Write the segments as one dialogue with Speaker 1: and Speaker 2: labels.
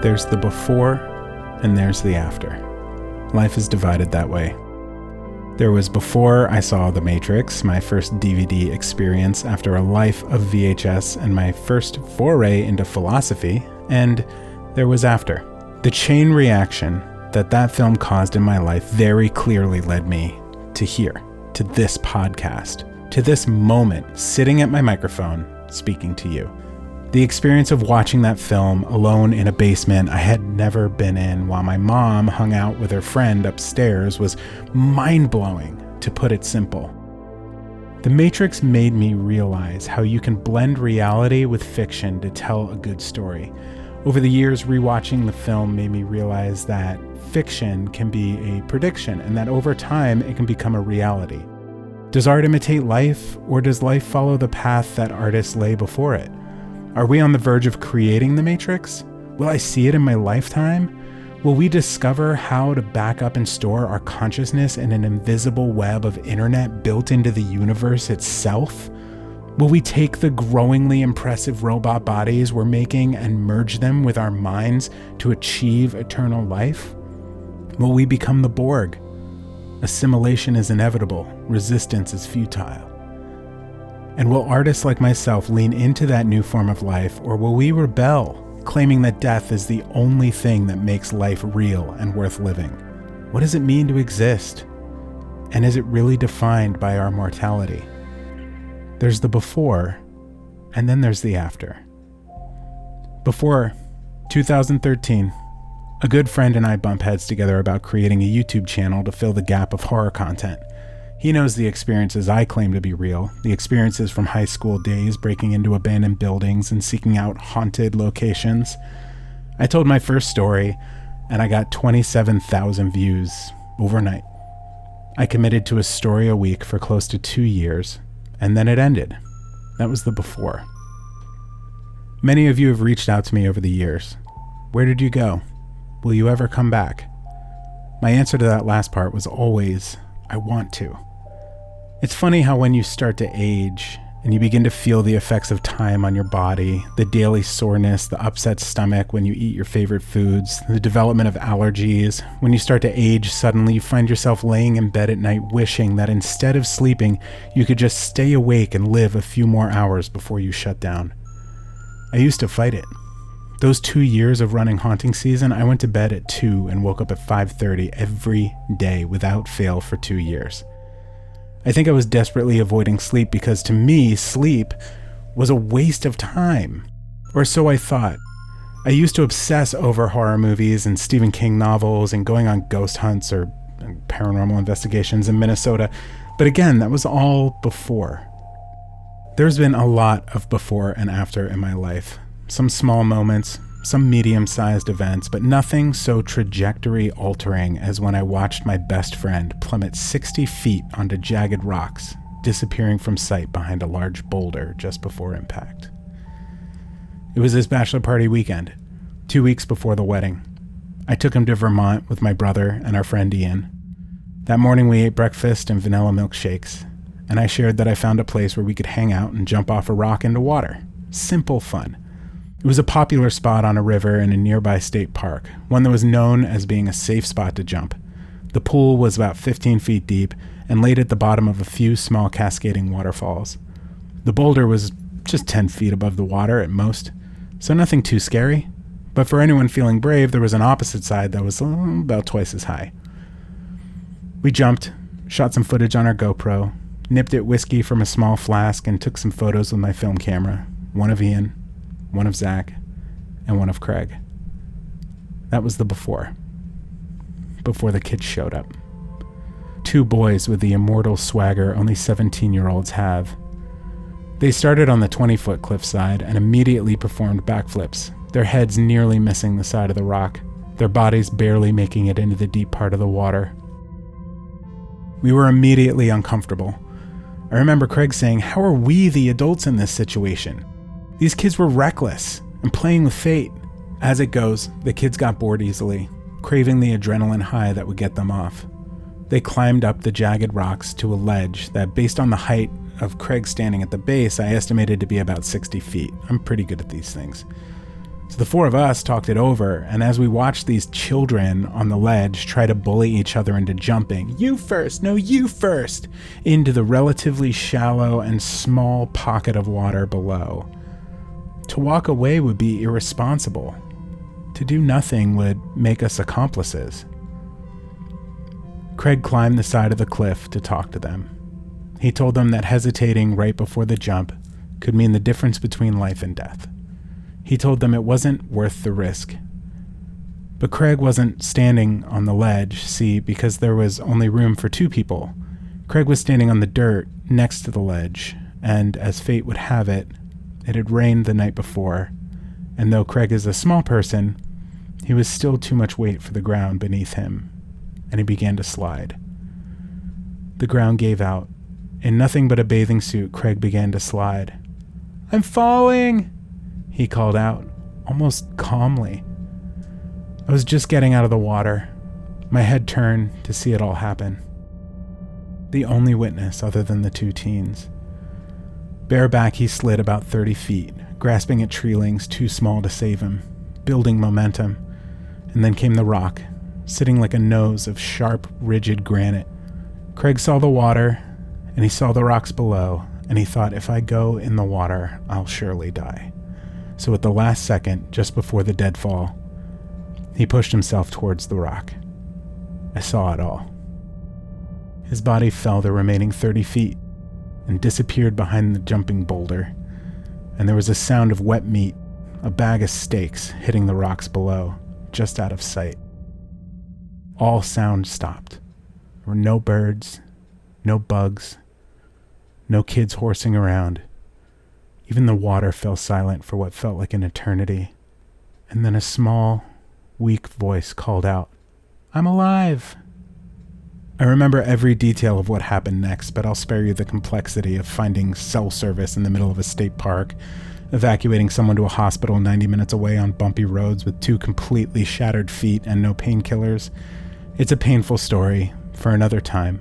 Speaker 1: There's the before and there's the after. Life is divided that way. There was before I saw The Matrix, my first DVD experience after a life of VHS and my first foray into philosophy, and there was after. The chain reaction that film caused in my life very clearly led me to here, to this podcast, to this moment, sitting at my microphone, speaking to you. The experience of watching that film alone in a basement I had never been in while my mom hung out with her friend upstairs was mind-blowing, to put it simple. The Matrix made me realize how you can blend reality with fiction to tell a good story. Over the years, rewatching the film made me realize that fiction can be a prediction and that over time it can become a reality. Does art imitate life, or does life follow the path that artists lay before it? Are we on the verge of creating the Matrix? Will I see it in my lifetime? Will we discover how to back up and store our consciousness in an invisible web of internet built into the universe itself? Will we take the growingly impressive robot bodies we're making and merge them with our minds to achieve eternal life? Will we become the Borg? Assimilation is inevitable, resistance is futile. And will artists like myself lean into that new form of life, or will we rebel, claiming that death is the only thing that makes life real and worth living? What does it mean to exist? And is it really defined by our mortality? There's the before, and then there's the after. Before 2013, a good friend and I bump heads together about creating a YouTube channel to fill the gap of horror content. He knows the experiences I claim to be real, the experiences from high school days, breaking into abandoned buildings and seeking out haunted locations. I told my first story, and I got 27,000 views overnight. I committed to a story a week for close to 2 years, and then it ended. That was the before. Many of you have reached out to me over the years. Where did you go? Will you ever come back? My answer to that last part was always, I want to. It's funny how when you start to age and you begin to feel the effects of time on your body, the daily soreness, the upset stomach when you eat your favorite foods, the development of allergies, when you start to age, suddenly you find yourself laying in bed at night wishing that instead of sleeping, you could just stay awake and live a few more hours before you shut down. I used to fight it. Those 2 years of running haunting season, I went to bed at 2 and woke up at 5:30 every day without fail for 2 years. I think I was desperately avoiding sleep because to me, sleep was a waste of time. Or so I thought. I used to obsess over horror movies and Stephen King novels and going on ghost hunts or paranormal investigations in Minnesota. But again, that was all before. There's been a lot of before and after in my life. Some small moments, some medium-sized events, but nothing so trajectory-altering as when I watched my best friend plummet 60 feet onto jagged rocks, disappearing from sight behind a large boulder just before impact. It was his bachelor party weekend, 2 weeks before the wedding. I took him to Vermont with my brother and our friend Ian. That morning we ate breakfast and vanilla milkshakes, and I shared that I found a place where we could hang out and jump off a rock into water. Simple fun. It was a popular spot on a river in a nearby state park, one that was known as being a safe spot to jump. The pool was about 15 feet deep and laid at the bottom of a few small cascading waterfalls. The boulder was just 10 feet above the water at most, so nothing too scary. But for anyone feeling brave, there was an opposite side that was about twice as high. We jumped, shot some footage on our GoPro, nipped at whiskey from a small flask, and took some photos with my film camera, one of Ian, one of Zach, and one of Craig. That was the before the kids showed up. 2 boys with the immortal swagger only 17-year-olds have. They started on the 20-foot cliffside and immediately performed backflips, their heads nearly missing the side of the rock, their bodies barely making it into the deep part of the water. We were immediately uncomfortable. I remember Craig saying, "How are we the adults in this situation? These kids were reckless and playing with fate." As it goes, the kids got bored easily, craving the adrenaline high that would get them off. They climbed up the jagged rocks to a ledge that, based on the height of Craig standing at the base, I estimated to be about 60 feet. I'm pretty good at these things. So the four of us talked it over, and as we watched these children on the ledge try to bully each other into jumping, you first, no you first, into the relatively shallow and small pocket of water below. To walk away would be irresponsible. To do nothing would make us accomplices. Craig climbed the side of the cliff to talk to them. He told them that hesitating right before the jump could mean the difference between life and death. He told them it wasn't worth the risk. But Craig wasn't standing on the ledge, see, because there was only room for two people. Craig was standing on the dirt next to the ledge, and as fate would have it, it had rained the night before, and though Craig is a small person, he was still too much weight for the ground beneath him, and he began to slide. The ground gave out. In nothing but a bathing suit, Craig began to slide. "I'm falling!" he called out, almost calmly. I was just getting out of the water. My head turned to see it all happen. The only witness other than the two teens. Bareback, he slid about 30 feet, grasping at tree links too small to save him, building momentum. And then came the rock, sitting like a nose of sharp, rigid granite. Craig saw the water, and he saw the rocks below, and he thought, if I go in the water, I'll surely die. So at the last second, just before the deadfall, he pushed himself towards the rock. I saw it all. His body fell the remaining 30 feet and disappeared behind the jumping boulder, and there was a sound of wet meat, a bag of steaks hitting the rocks below, just out of sight. All sound stopped. There were no birds, no bugs, no kids horsing around. Even the water fell silent for what felt like an eternity. And then a small, weak voice called out, "I'm alive!" I remember every detail of what happened next, but I'll spare you the complexity of finding cell service in the middle of a state park, evacuating someone to a hospital 90 minutes away on bumpy roads with two completely shattered feet and no painkillers. It's a painful story for another time.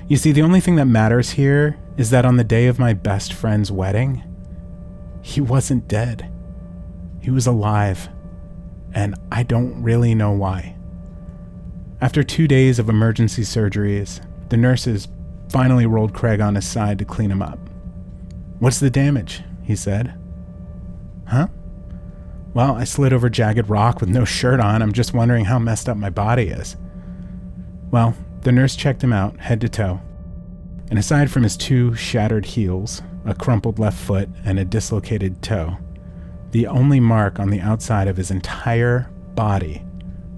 Speaker 1: You see, the only thing that matters here is that on the day of my best friend's wedding, he wasn't dead. He was alive, and I don't really know why. After 2 days of emergency surgeries, the nurses finally rolled Craig on his side to clean him up. "What's the damage?" he said. "Huh? Well, I slid over jagged rock with no shirt on. I'm just wondering how messed up my body is." Well, the nurse checked him out, head to toe. And aside from his two shattered heels, a crumpled left foot, and a dislocated toe, the only mark on the outside of his entire body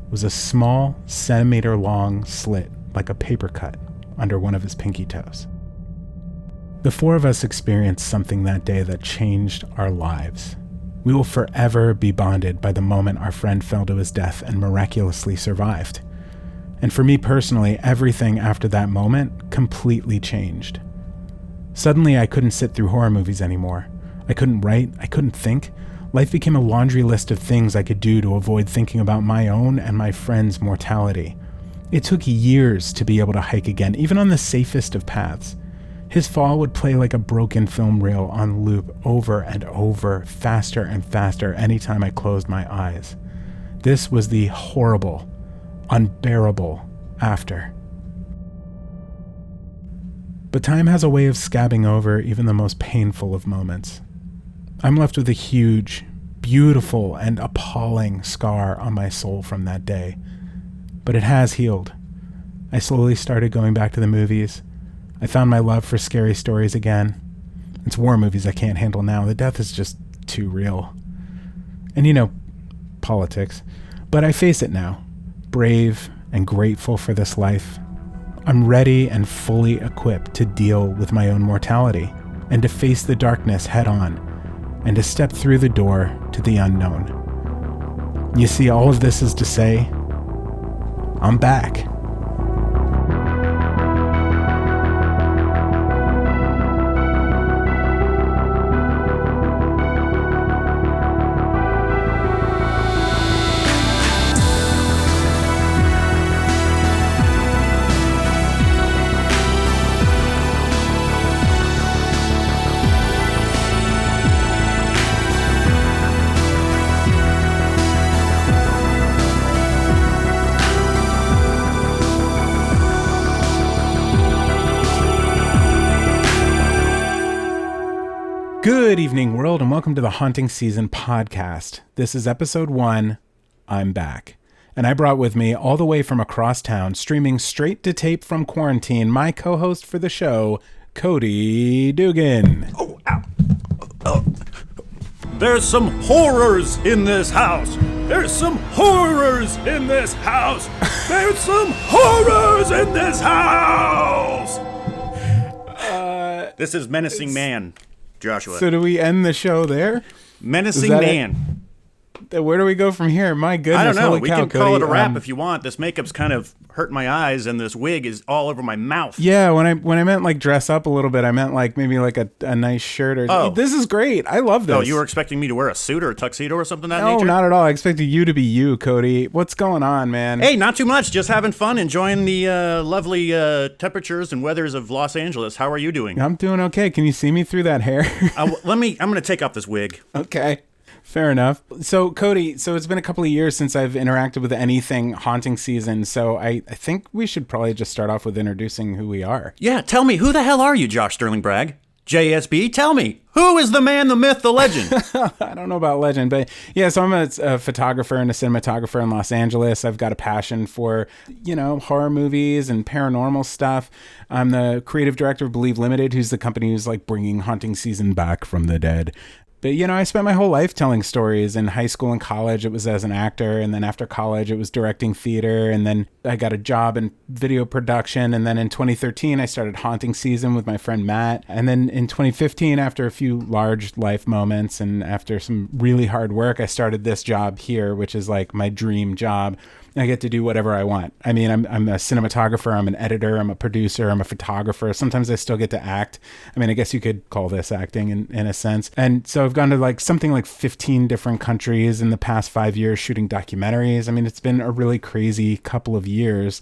Speaker 1: was a small, centimeter-long slit, like a paper cut, under one of his pinky toes. The four of us experienced something that day that changed our lives. We will forever be bonded by the moment our friend fell to his death and miraculously survived. And for me personally, everything after that moment completely changed. Suddenly, I couldn't sit through horror movies anymore. I couldn't write, I couldn't think. Life became a laundry list of things I could do to avoid thinking about my own and my friend's mortality. It took years to be able to hike again, even on the safest of paths. His fall would play like a broken film reel on loop over and over, faster and faster anytime I closed my eyes. This was the horrible, unbearable after. But time has a way of scabbing over even the most painful of moments. I'm left with a huge, beautiful, and appalling scar on my soul from that day. But it has healed. I slowly started going back to the movies. I found my love for scary stories again. It's war movies I can't handle now. The death is just too real. And politics. But I face it now, brave and grateful for this life. I'm ready and fully equipped to deal with my own mortality and to face the darkness head on and to step through the door to the unknown. You see, all of this is to say, I'm back. Good evening, world, and welcome to the Haunting Season podcast. This is episode 1. I'm back. And I brought with me, all the way from across town, streaming straight to tape from quarantine, my co-host for the show, Cody Dugan.
Speaker 2: Oh, ow. Oh. There's some horrors in this house. There's some horrors in this house. There's some horrors in this house. This is Menacing Man, Joshua.
Speaker 1: So do we end the show there?
Speaker 2: Menacing Man.
Speaker 1: Where do we go from here? My goodness.
Speaker 2: I don't know.
Speaker 1: Holy
Speaker 2: We
Speaker 1: cow,
Speaker 2: can call
Speaker 1: Cody.
Speaker 2: it a wrap if you want. This makeup's kind of hurting my eyes, and this wig is all over my mouth.
Speaker 1: Yeah, when I meant like dress up a little bit, I meant like maybe like a nice shirt or.
Speaker 2: Oh.
Speaker 1: This is great. I love this.
Speaker 2: Oh, you were expecting me to wear a suit or a tuxedo or something of that
Speaker 1: No,
Speaker 2: nature?
Speaker 1: not at all. I expected you to be you, Cody. What's going on, man?
Speaker 2: Hey, not too much. Just having fun, enjoying the lovely temperatures and weathers of Los Angeles. How are you doing?
Speaker 1: I'm doing okay. Can you see me through that hair?
Speaker 2: I'm going to take off this wig.
Speaker 1: Okay. Fair enough. So, Cody, it's been a couple of years since I've interacted with anything haunting season, so I think we should probably just start off with introducing who we are.
Speaker 2: Yeah, tell me, who the hell are you, Josh Sterling Bragg? JSB, tell me, who is the man, the myth, the legend?
Speaker 1: I don't know about legend, but yeah, so I'm a photographer and a cinematographer in Los Angeles. I've got a passion for, horror movies and paranormal stuff. I'm the creative director of Believe Limited, who's the company who's like bringing haunting season back from the dead. But, I spent my whole life telling stories. In high school and college, it was as an actor. And then after college, it was directing theater. And then I got a job in video production. And then in 2013, I started Haunting Season with my friend Matt. And then in 2015, after a few large life moments and after some really hard work, I started this job here, which is like my dream job. I get to do whatever I want. I mean, I'm a cinematographer, I'm an editor, I'm a producer, I'm a photographer. Sometimes I still get to act. I mean, I guess you could call this acting in a sense. And so I've gone to like something like 15 different countries in the past 5 years shooting documentaries. I mean, it's been a really crazy couple of years,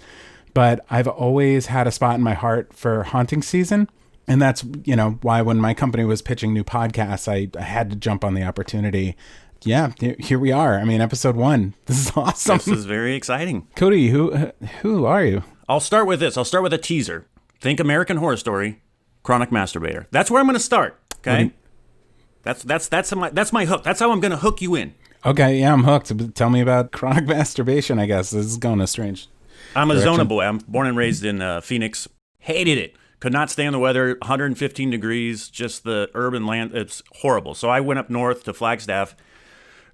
Speaker 1: but I've always had a spot in my heart for Haunting Season. And that's, why when my company was pitching new podcasts, I had to jump on the opportunity. Yeah, here we are. I mean, episode 1. This is awesome.
Speaker 2: This is very exciting.
Speaker 1: Cody, who are you?
Speaker 2: I'll start with this. I'll start with a teaser. Think American Horror Story, chronic masturbator. That's where I'm going to start. Okay, that's my hook. That's how I'm going to hook you in.
Speaker 1: Okay, yeah, I'm hooked. Tell me about chronic masturbation. I guess this is going a strange.
Speaker 2: I'm a
Speaker 1: direction.
Speaker 2: Zona boy. I'm born and raised in Phoenix. Hated it. Could not stand the weather. 115 degrees. Just the urban land. It's horrible. So I went up north to Flagstaff.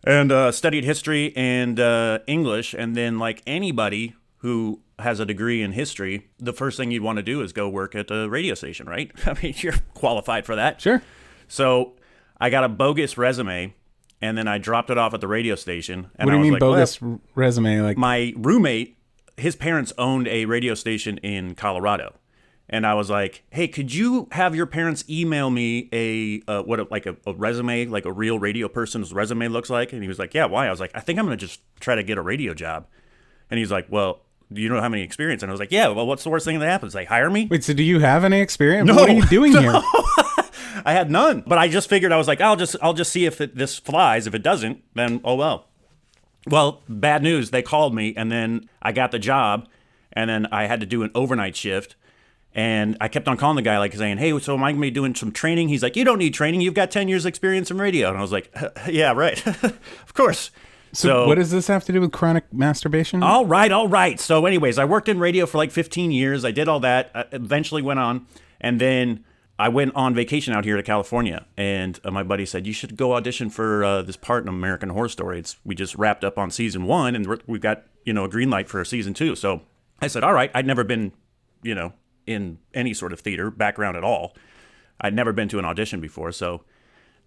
Speaker 2: And studied history and English, and then like anybody who has a degree in history, the first thing you'd want to do is go work at a radio station, right? I mean, you're qualified for that.
Speaker 1: Sure.
Speaker 2: So I got a bogus resume, and then I dropped it off at the radio station. And
Speaker 1: what do you mean
Speaker 2: like,
Speaker 1: bogus resume? Like
Speaker 2: my roommate, his parents owned a radio station in Colorado. And I was like, hey, could you have your parents email me a resume, like a real radio person's resume looks like? And he was like, yeah, why? I was like, I think I'm going to just try to get a radio job. And he's like, well, do you know how many experience? And I was like, yeah, well, what's the worst thing that happens? They hire me?
Speaker 1: Wait, so do you have any experience?
Speaker 2: No.
Speaker 1: What are you doing here?
Speaker 2: I had none. But I just figured, I was like, I'll just see if this flies. If it doesn't, then oh well. Well, bad news. They called me, and then I got the job, and then I had to do an overnight shift. And I kept on calling the guy, like saying, hey, so am I going to be doing some training? He's like, you don't need training. You've got 10 years experience in radio. And I was like, yeah, right. Of course.
Speaker 1: So what does this have to do with chronic masturbation?
Speaker 2: All right. So anyways, I worked in radio for like 15 years. I did all that. I eventually went on. And then I went on vacation out here to California. And my buddy said, you should go audition for this part in American Horror Story. We just wrapped up on season 1, and we've got, a green light for season 2. So I said, all right. I'd never been, in any sort of theater background at all. I'd never been to an audition before, so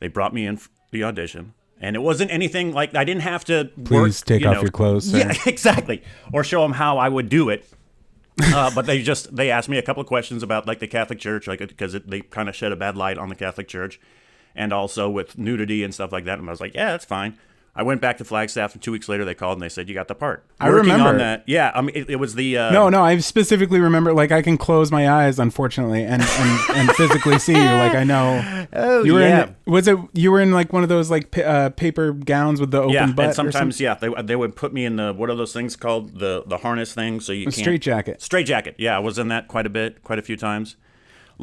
Speaker 2: they brought me in for the audition. And it wasn't anything like, I didn't have to
Speaker 1: Please take off your clothes, sir.
Speaker 2: Yeah, exactly. Or show them how I would do it. But they asked me a couple of questions about like the Catholic Church, like because they kind of shed a bad light on the Catholic Church, and also with nudity and stuff like that. And I was like, yeah, that's fine. I went back to Flagstaff, and 2 weeks later they called and they said, you got the part.
Speaker 1: I remember
Speaker 2: on that. Yeah, I mean, it was the...
Speaker 1: No, I specifically remember, like, I can close my eyes, unfortunately, and physically see you. Like, I know.
Speaker 2: Oh,
Speaker 1: you were
Speaker 2: yeah.
Speaker 1: You were in, like, one of those, like, paper gowns with the open butt?
Speaker 2: And sometimes, they would put me in the, what are those things called? The harness thing, so you can't...
Speaker 1: Straight jacket.
Speaker 2: Straight jacket, yeah. I was in that quite a few times.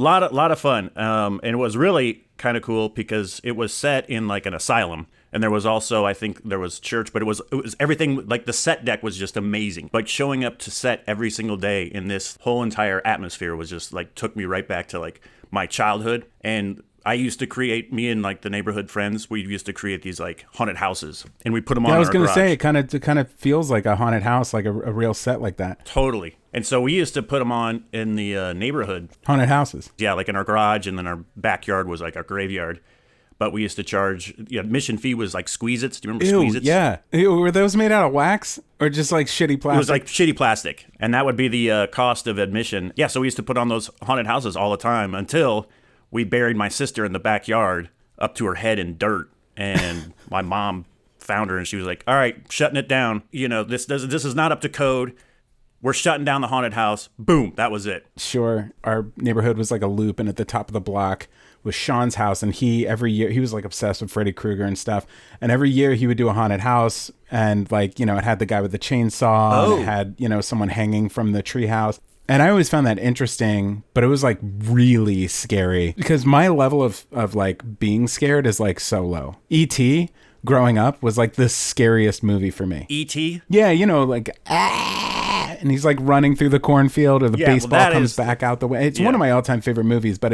Speaker 2: lot of fun. And it was really kind of cool because it was set in like an asylum. And there was also, I think there was church, but it was everything, like the set deck was just amazing. Like showing up to set every single day in this whole entire atmosphere was just like, took me right back to like my childhood. And I used to create, me and like the neighborhood friends, we used to create these like haunted houses, and we put them on our garage.
Speaker 1: I was going to say, it kind of feels like a haunted house, like a real set like that.
Speaker 2: Totally. And so we used to put them on in the neighborhood.
Speaker 1: Haunted houses.
Speaker 2: Yeah, like in our garage, and then our backyard was like our graveyard. But we used to charge, admission fee was like Squeeze-Its. Do you remember Squeeze-Its?
Speaker 1: Yeah. Were those made out of wax or just like shitty plastic?
Speaker 2: It was like shitty plastic. And that would be the cost of admission. Yeah, so we used to put on those haunted houses all the time until we buried my sister in the backyard up to her head in dirt. And my mom found her and she was like, all right, shutting it down. This is not up to code. We're shutting down the haunted house. Boom. That was it.
Speaker 1: Sure. Our neighborhood was like a loop, and at the top of the block was Sean's house, and every year he was like obsessed with Freddy Krueger and stuff, and every year he would do a haunted house, and like, it had the guy with the chainsaw, and it had, someone hanging from the treehouse. And I always found that interesting, but it was like really scary because my level of like being scared is like so low. E.T. growing up was like the scariest movie for me.
Speaker 2: E.T.?
Speaker 1: Yeah, like and he's like running through the cornfield, or the baseball comes back out the way. It's one of my all-time favorite movies, but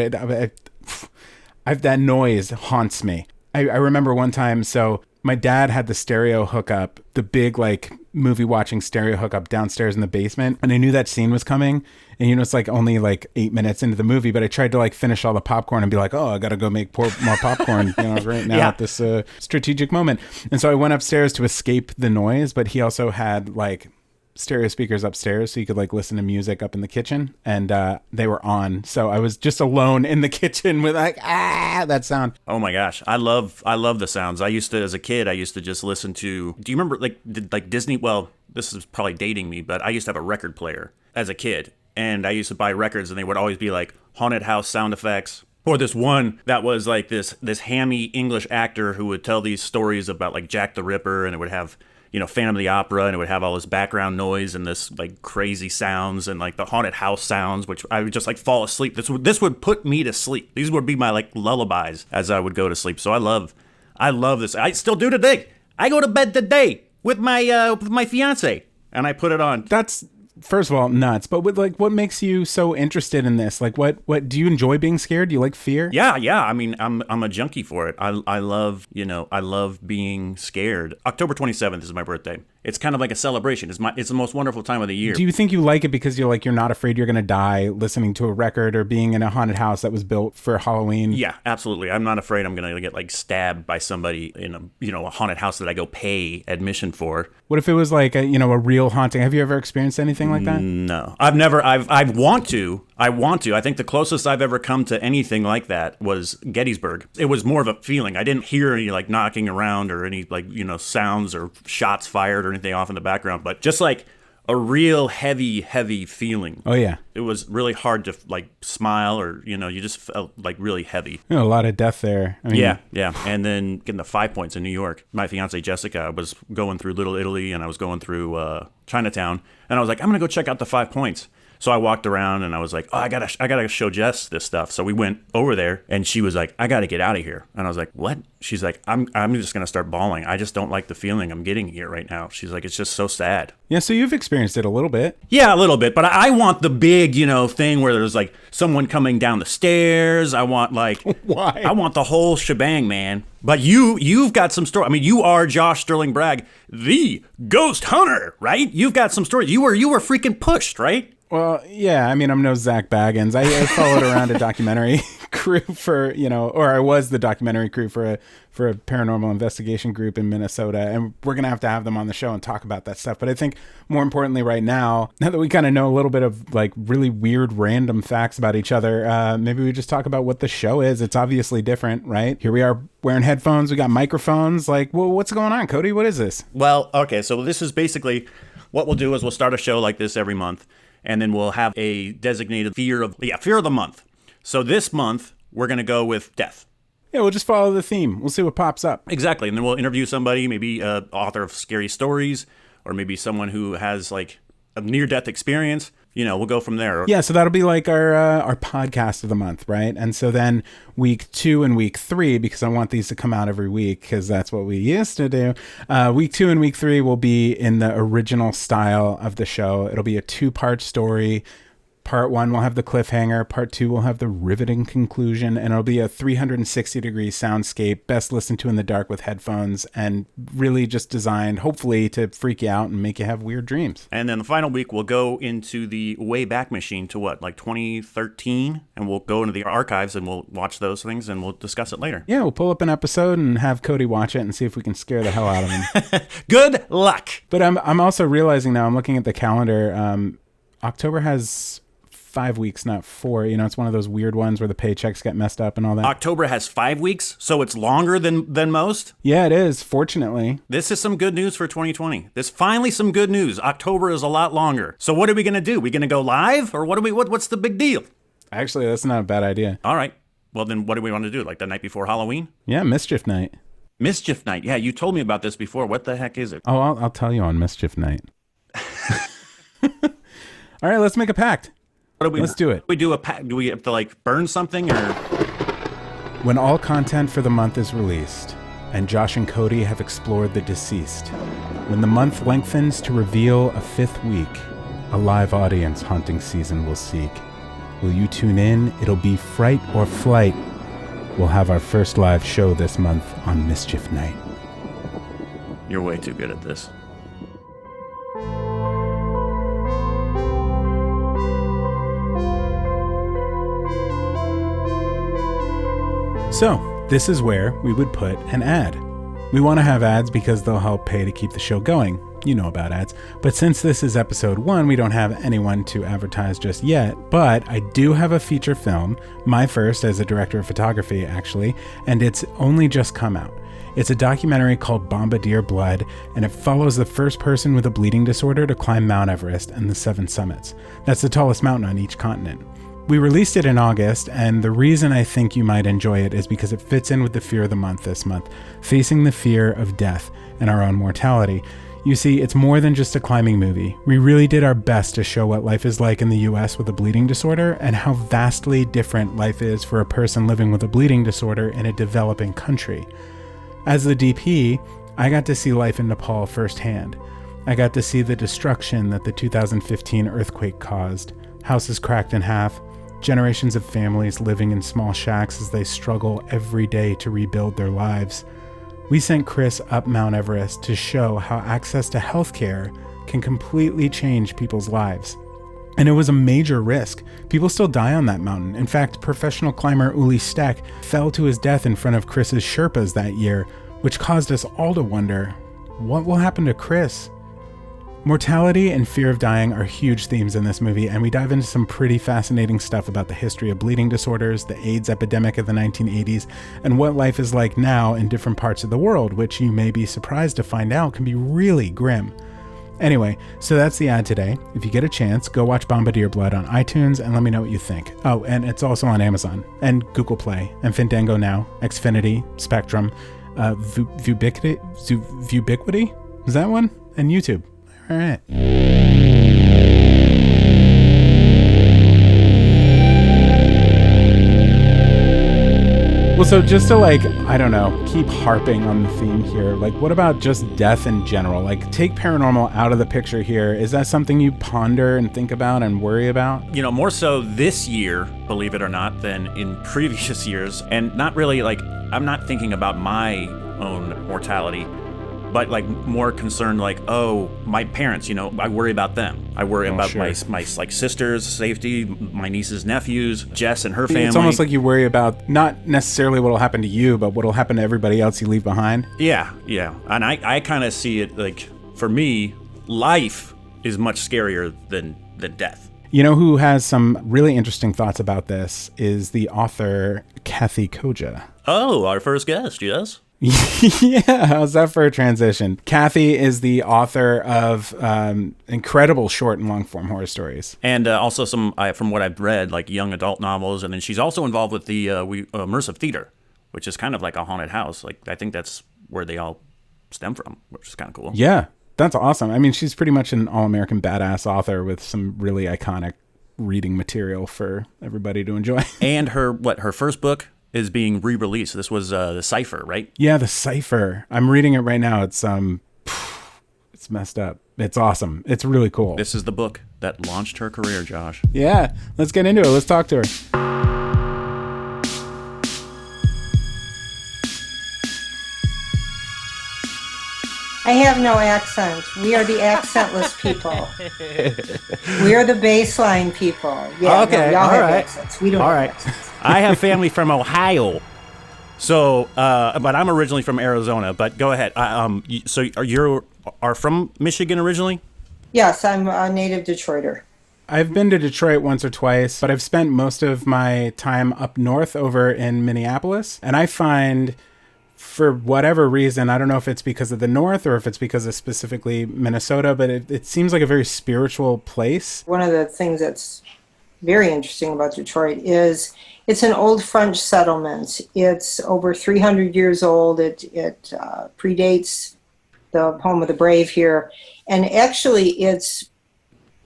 Speaker 1: that noise haunts me. I remember one time, so my dad had the stereo hookup, the big like movie watching stereo hookup downstairs in the basement, and I knew that scene was coming, and it's like only like 8 minutes into the movie, but I tried to like finish all the popcorn and be like, oh, I gotta go make more popcorn right now at this strategic moment. And so I went upstairs to escape the noise, but he also had like stereo speakers upstairs so you could like listen to music up in the kitchen, and they were on, so I was just alone in the kitchen with like that sound.
Speaker 2: Oh my gosh, I love the sounds. As a kid I used to just listen to, do you remember like Disney, well, this is probably dating me, but I used to have a record player as a kid, and I used to buy records, and they would always be like haunted house sound effects. Or this one that was like this hammy English actor who would tell these stories about like Jack the Ripper, and it would have Phantom of the Opera, and it would have all this background noise and this like crazy sounds and like the haunted house sounds, which I would just like fall asleep. This would put me to sleep. These would be my like lullabies as I would go to sleep. So I love this. I still do today. I go to bed today with my fiance, and I put it on.
Speaker 1: That's, first of all, nuts. But what makes you so interested in this? Like, what do you enjoy being scared? Do you like fear?
Speaker 2: Yeah. I mean, I'm a junkie for it. I love being scared. October 27th is my birthday. It's kind of like a celebration. It's the most wonderful time of the year.
Speaker 1: Do you think you like it because you're not afraid you're going to die listening to a record or being in a haunted house that was built for Halloween?
Speaker 2: Yeah, absolutely. I'm not afraid I'm going to get like stabbed by somebody in a haunted house that I go pay admission for.
Speaker 1: What if it was like a real haunting? Have you ever experienced anything like that?
Speaker 2: No. I've never. I want to. I think the closest I've ever come to anything like that was Gettysburg. It was more of a feeling. I didn't hear any like knocking around or any like sounds or shots fired or anything off in the background, but just like a real heavy feeling.
Speaker 1: Oh yeah.
Speaker 2: It was really hard to like smile, or you just felt like really heavy.
Speaker 1: A lot of death there. I mean,
Speaker 2: yeah. And then getting the 5 Points in New York. My fiance Jessica was going through Little Italy, and I was going through Chinatown, and I was like, I'm gonna go check out the 5 Points. So I walked around, and I was like, oh, I gotta show Jess this stuff. So we went over there, and she was like, I gotta get out of here. And I was like, what? She's like, I'm just gonna start bawling. I just don't like the feeling I'm getting here right now. She's like, it's just so sad.
Speaker 1: Yeah, so you've experienced it a little bit.
Speaker 2: Yeah, a little bit, but I want the big, thing where there's like someone coming down the stairs. I want like,
Speaker 1: why?
Speaker 2: I want the whole shebang, man. But you've got some story. I mean, you are Josh Sterling Bragg, the ghost hunter, right? You've got some stories. You were freaking pushed, right?
Speaker 1: Well, yeah, I mean, I'm no Zach Baggins. I followed around a documentary crew for, or I was the documentary crew for a paranormal investigation group in Minnesota, and we're going to have them on the show and talk about that stuff. But I think more importantly right now that we kind of know a little bit of like really weird random facts about each other, maybe we just talk about what the show is. It's obviously different, right? Here we are wearing headphones. We got microphones. Like, well, what's going on, Cody? What is this?
Speaker 2: Well, okay, so this is basically what we'll do is we'll start a show like this every month. And then we'll have a designated fear of the month. So this month, we're going to go with death.
Speaker 1: Yeah, we'll just follow the theme. We'll see what pops up.
Speaker 2: Exactly. And then we'll interview somebody, maybe an author of scary stories, or maybe someone who has like a near-death experience. we'll go from there.
Speaker 1: Yeah, so that'll be like our podcast of the month, right? And so then week 2 and week 3, because I want these to come out every week, because that's what we used to do. Week 2 and week 3 will be in the original style of the show. It'll be a 2-part story. Part 1 will have the cliffhanger. Part 2 will have the riveting conclusion. And it'll be a 360-degree soundscape, best listened to in the dark with headphones, and really just designed, hopefully, to freak you out and make you have weird dreams.
Speaker 2: And then the final week, we'll go into the Wayback Machine to what, like 2013? And we'll go into the archives and we'll watch those things and we'll discuss it later.
Speaker 1: Yeah, we'll pull up an episode and have Cody watch it and see if we can scare the hell out of him.
Speaker 2: Good luck!
Speaker 1: But I'm also realizing now, I'm looking at the calendar, October has 5 weeks, not 4. It's one of those weird ones where the paychecks get messed up and all that.
Speaker 2: October has 5 weeks, so it's longer than most?
Speaker 1: Yeah, it is, fortunately.
Speaker 2: This is some good news for 2020. This finally some good news. October is a lot longer. So what are we going to do? We going to go live? Or what's the big deal?
Speaker 1: Actually, that's not a bad idea.
Speaker 2: All right. Well, then what do we want to do? Like the night before Halloween?
Speaker 1: Yeah, Mischief Night.
Speaker 2: Mischief Night. Yeah, you told me about this before. What the heck is it?
Speaker 1: Oh, I'll tell you on Mischief Night. All right, let's make a pact. Let's do it.
Speaker 2: We do a pact. Do we have to burn something or?
Speaker 1: When all content for the month is released, and Josh and Cody have explored the deceased, when the month lengthens to reveal a 5th week, a live audience haunting season will seek. Will you tune in? It'll be Fright or Flight. We'll have our first live show this month on Mischief Night.
Speaker 2: You're way too good at this.
Speaker 1: So, this is where we would put an ad. We want to have ads because they'll help pay to keep the show going. You know about ads. But since this is episode 1, we don't have anyone to advertise just yet. But I do have a feature film, my first as a director of photography, actually, and it's only just come out. It's a documentary called Bomba Dear Blood, and it follows the first person with a bleeding disorder to climb Mount Everest and the 7 summits. That's the tallest mountain on each continent. We released it in August, and the reason I think you might enjoy it is because it fits in with the fear of the month this month, facing the fear of death and our own mortality. You see, it's more than just a climbing movie. We really did our best to show what life is like in the US with a bleeding disorder and how vastly different life is for a person living with a bleeding disorder in a developing country. As the DP, I got to see life in Nepal firsthand. I got to see the destruction that the 2015 earthquake caused. Houses cracked in half, generations of families living in small shacks as they struggle every day to rebuild their lives. We sent Chris up Mount Everest to show how access to healthcare can completely change people's lives. And it was a major risk. People still die on that mountain. In fact, professional climber Uli Steck fell to his death in front of Chris's Sherpas that year, which caused us all to wonder, what will happen to Chris? Mortality and fear of dying are huge themes in this movie, and we dive into some pretty fascinating stuff about the history of bleeding disorders, the AIDS epidemic of the 1980s, and what life is like now in different parts of the world, which you may be surprised to find out can be really grim. Anyway, so that's the ad today. If you get a chance, go watch Bomba Dear Blood on iTunes and let me know what you think. Oh, and it's also on Amazon, and Google Play, and Fandango Now, Xfinity, Spectrum, Vubiquity? Is that one? And YouTube. All right. Well, so just to keep harping on the theme here, what about just death in general? Take paranormal out of the picture here. Is that something you ponder and think about and worry about?
Speaker 2: More so this year, believe it or not, than in previous years. And not really I'm not thinking about my own mortality, but more concerned my parents, I worry about them. I worry about my sister's safety, my niece's nephews, Jess and her family.
Speaker 1: It's almost like you worry about not necessarily what will happen to you, but what will happen to everybody else you leave behind.
Speaker 2: Yeah. And I kind of see it for me, life is much scarier than death.
Speaker 1: You know who has some really interesting thoughts about this is the author Kathe Koja.
Speaker 2: Oh, our first guest, yes.
Speaker 1: Yeah, how's that for a transition? Kathy is the author of incredible short and long form horror stories,
Speaker 2: and also some, from what I've read, young adult novels. And then she's also involved with the immersive theater, which is kind of like a haunted house. I think that's where they all stem from, which is kind of cool.
Speaker 1: Yeah, That's awesome. I mean, she's pretty much an all-American badass author with some really iconic reading material for everybody to enjoy.
Speaker 2: And her first book is being re-released. This was the Cipher, right?
Speaker 1: Yeah, the Cipher. I'm reading it right now. It's messed up. It's awesome. It's really cool.
Speaker 2: This is the book that launched her career, Josh.
Speaker 1: Yeah, let's get into it. Let's talk to her.
Speaker 3: I have no accent. We are the accentless people. We are the baseline people. Yeah,
Speaker 2: okay,
Speaker 3: no, y'all
Speaker 2: all
Speaker 3: have
Speaker 2: right.
Speaker 3: accents. We don't
Speaker 2: All
Speaker 3: have
Speaker 2: right.
Speaker 3: accents.
Speaker 2: I have family from Ohio. So, but I'm originally from Arizona. But go ahead. So you are from Michigan originally?
Speaker 3: Yes, I'm a native Detroiter.
Speaker 1: I've been to Detroit once or twice, but I've spent most of my time up north over in Minneapolis. And I find, for whatever reason, I don't know if it's because of the north or if it's because of specifically Minnesota, but it seems like a very spiritual place.
Speaker 3: One of the things that's very interesting about Detroit is it's an old French settlement. It's over 300 years old. It predates the home of the brave here. And actually, it's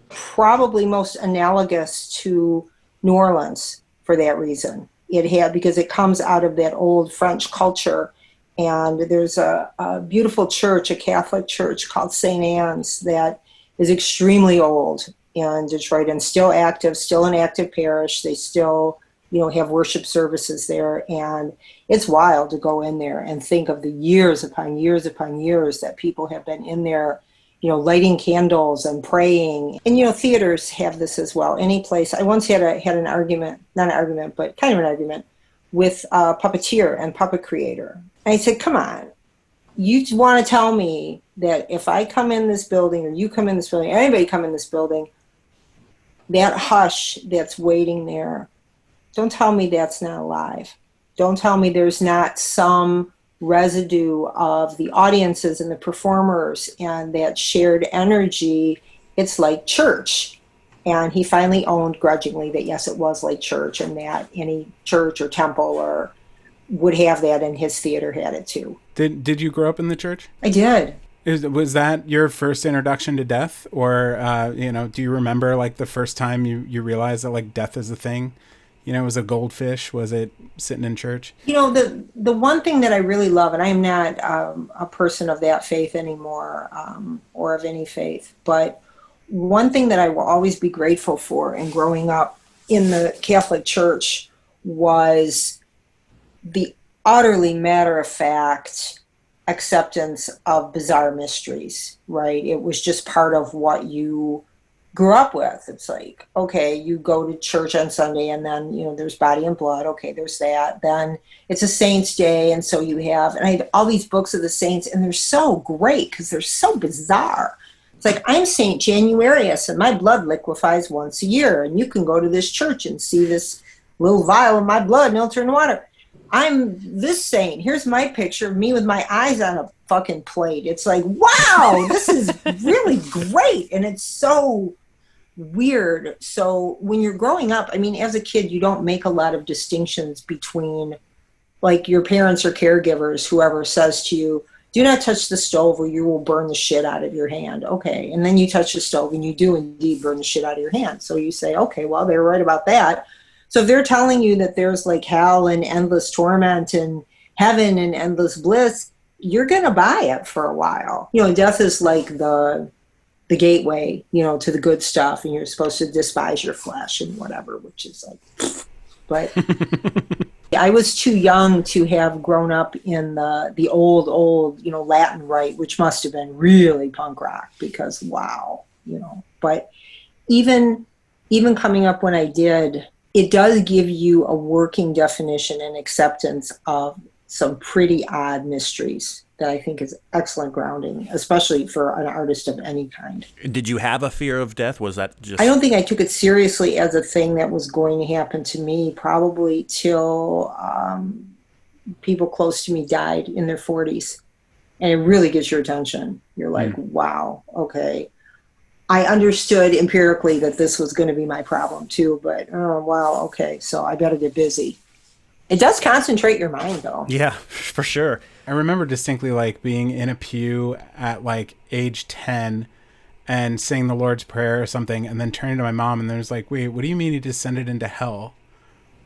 Speaker 3: probably most analogous to New Orleans for that reason. Because it comes out of that old French culture. And there's a beautiful church, a Catholic church called St. Anne's that is extremely old in Detroit and still active, still an active parish. They still, have worship services there. And it's wild to go in there and think of the years upon years upon years that people have been in there, lighting candles and praying. And, theaters have this as well. Any place. I once had an argument, not an argument, but kind of an argument with a puppeteer and puppet creator. And I said, come on, you want to tell me that if I come in this building or you come in this building, or anybody come in this building, that hush that's waiting there, don't tell me that's not alive. Don't tell me there's not some residue of the audiences and the performers and that shared energy. It's like church. And he finally owned grudgingly that, yes, it was like church, and that any church or temple or would have that, and his theater had it too.
Speaker 1: Did you grow up in the church?
Speaker 3: I did.
Speaker 1: Was that your first introduction to death? Or, do you remember like the first time you realized that like death is a thing? Was a goldfish? Was it sitting in church? The
Speaker 3: one thing that I really love, and I am not a person of that faith anymore, or of any faith, but one thing that I will always be grateful for in growing up in the Catholic Church was the utterly matter-of-fact acceptance of bizarre mysteries, right? It was just part of what you grew up with. It's like, okay, you go to church on Sunday and then, there's body and blood. Okay, there's that. Then it's a saint's day. And so and I have all these books of the saints, and they're so great because they're so bizarre. It's like, I'm Saint Januarius and my blood liquefies once a year. And you can go to this church and see this little vial of my blood and it'll turn to water. I'm this saint. Here's my picture of me with my eyes on a fucking plate. It's like, wow, this is really great. And it's so weird. So when you're growing up, as a kid, you don't make a lot of distinctions between like your parents or caregivers, whoever says to you, do not touch the stove or you will burn the shit out of your hand. Okay. And then you touch the stove and you do indeed burn the shit out of your hand. So you say, okay, well, they're right about that. So if they're telling you that there's like hell and endless torment and heaven and endless bliss, you're going to buy it for a while. Death is like the gateway, to the good stuff, and you're supposed to despise your flesh and whatever, which is like, but I was too young to have grown up in the old, Latin rite, which must have been really punk rock because wow, but even coming up when I did, it does give you a working definition and acceptance of some pretty odd mysteries that I think is excellent grounding, especially for an artist of any kind.
Speaker 2: Did you have a fear of death? Was that just...
Speaker 3: I don't think I took it seriously as a thing that was going to happen to me, probably till people close to me died in their 40s. And it really gets your attention. You're like, wow, okay. I understood empirically that this was going to be my problem too, but oh, wow, okay, so I better get busy. It does concentrate your mind, though.
Speaker 2: Yeah, for sure.
Speaker 1: I remember distinctly like being in a pew at like age 10 and saying the Lord's Prayer or something, and then turning to my mom and there's like, wait, what do you mean he descended into hell?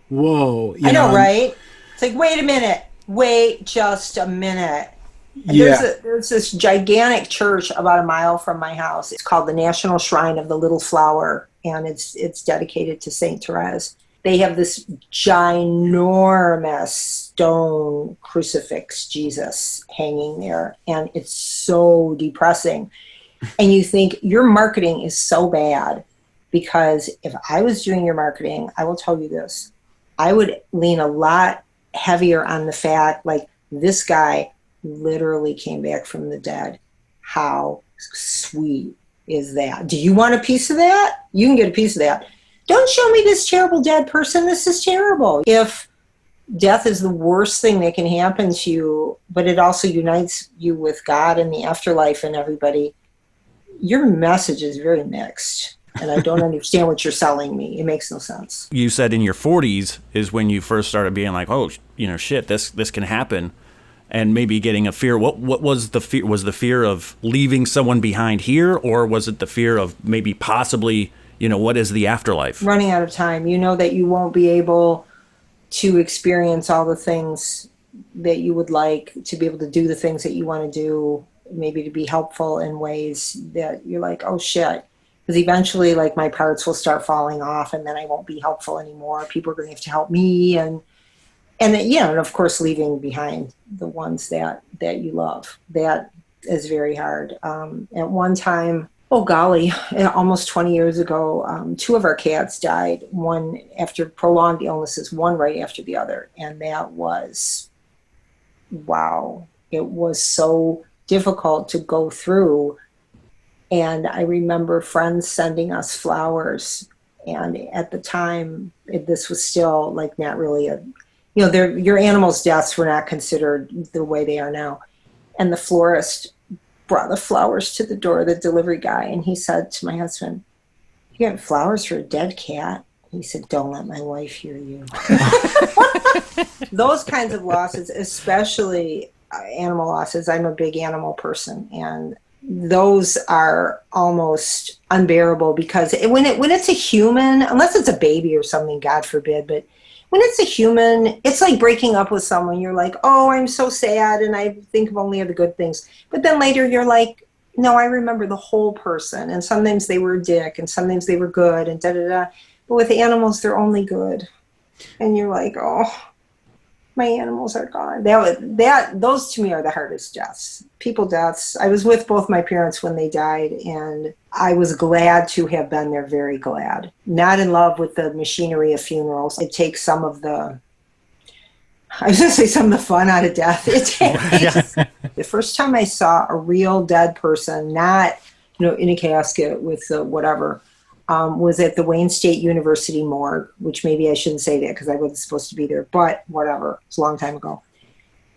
Speaker 1: Whoa.
Speaker 3: I know, right? It's like, wait a minute. Wait just a minute.
Speaker 1: Yeah.
Speaker 3: There's this gigantic church about a mile from my house. It's called the National Shrine of the Little Flower, and it's dedicated to Saint Therese. They have this ginormous stone crucifix Jesus hanging there, and it's so depressing. And you think your marketing is so bad, because if I was doing your marketing, I will tell you this, I would lean a lot heavier on the fact, like, this guy literally came back from the dead. How sweet is that? Do you want a piece of that? You can get a piece of that. Don't show me this terrible dead person. This is terrible. If death is the worst thing that can happen to you, but it also unites you with God and the afterlife and everybody, your message is very mixed. And I don't understand what you're selling me. It makes no sense.
Speaker 2: You said in your 40s is when you first started being like, oh, shit, this can happen. And maybe getting a fear. What was the fear? Was the fear of leaving someone behind here, or was it the fear of maybe possibly, what is the afterlife?
Speaker 3: Running out of time. You know that you won't be able to experience all the things that you would like, to be able to do the things that you want to do, maybe to be helpful in ways that you're like, oh shit. Because eventually, like, my parts will start falling off, and then I won't be helpful anymore. People are going to have to help me, and of course, leaving behind the ones that you love. That is very hard. At one time, oh golly, almost 20 years ago, 2 of our cats died, one after prolonged illnesses, one right after the other. And that was, wow. It was so difficult to go through. And I remember friends sending us flowers. And at the time, this was still like not really your animals' deaths were not considered the way they are now. And the florist brought the flowers to the door of the delivery guy, and he said to my husband, "You got flowers for a dead cat?" He said, "Don't let my wife hear you." Those kinds of losses, especially animal losses. I'm a big animal person, and those are almost unbearable, because when it's a human, unless it's a baby or something, God forbid, but when it's a human, it's like breaking up with someone. You're like, oh, I'm so sad, and I think of only the good things. But then later you're like, no, I remember the whole person. And sometimes they were a dick, and sometimes they were good, and da-da-da. But with animals, they're only good. And you're like, oh, my animals are gone. Those to me are the hardest deaths. People deaths. I was with both my parents when they died, and I was glad to have been there, very glad. Not in love with the machinery of funerals. It takes some of the fun out of death. It takes. The first time I saw a real dead person, not in a casket with whatever, was at the Wayne State University morgue, which maybe I shouldn't say that because I wasn't supposed to be there, but whatever. It's a long time ago.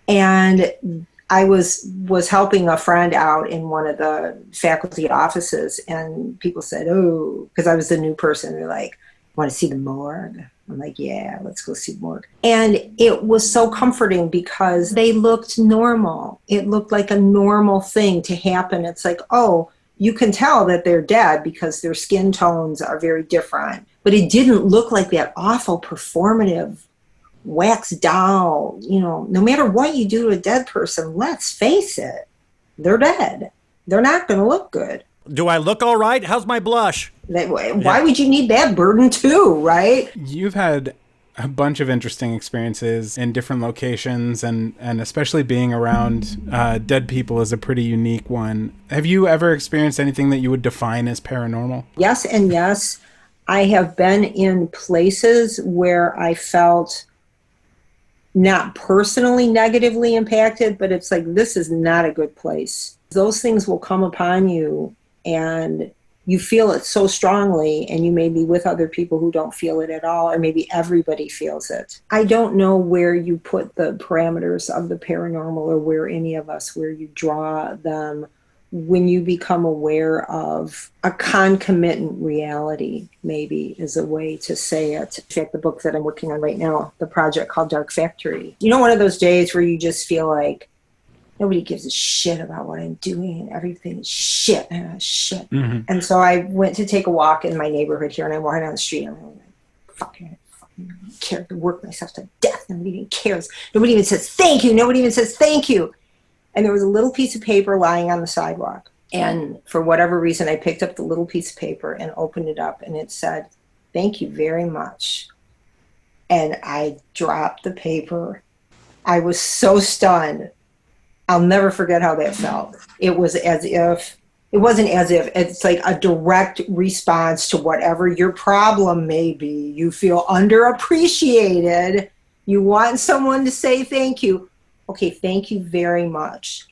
Speaker 3: And I was helping a friend out in one of the faculty offices, and people said, oh, because I was the new person, they're like, want to see the morgue? I'm like, yeah, let's go see the morgue. And it was so comforting because they looked normal. It looked like a normal thing to happen. It's like, oh, you can tell that they're dead because their skin tones are very different. But it didn't look like that awful performative wax doll. No matter what you do to a dead person, let's face it, they're dead. They're not going to look good.
Speaker 2: Do I look all right? How's my blush?
Speaker 3: Why would you need that burden too, right?
Speaker 1: You've had a bunch of interesting experiences in different locations, and especially being around dead people is a pretty unique one. Have you ever experienced anything that you would define as paranormal?
Speaker 3: Yes and yes. I have been in places where I felt not personally negatively impacted, but it's like, this is not a good place. Those things will come upon you, and you feel it so strongly, and you may be with other people who don't feel it at all, or maybe everybody feels it. I don't know where you put the parameters of the paranormal, or where any of us, where you draw them, when you become aware of a concomitant reality, maybe is a way to say it. In fact, the book that I'm working on right now, the project called Dark Factory, one of those days where you just feel like nobody gives a shit about what I'm doing and everything is shit.
Speaker 1: Mm-hmm.
Speaker 3: And so I went to take a walk in my neighborhood here, and I'm walking down the street, and I'm like, fucking care to work myself to death. Nobody even cares. Nobody even says thank you. Nobody even says thank you. And there was a little piece of paper lying on the sidewalk. And for whatever reason, I picked up the little piece of paper and opened it up, and it said, "Thank you very much." And I dropped the paper. I was so stunned. I'll never forget how that felt. It was as if, it wasn't as if, it's like a direct response to whatever your problem may be. You feel underappreciated. You want someone to say thank you. Okay, thank you very much.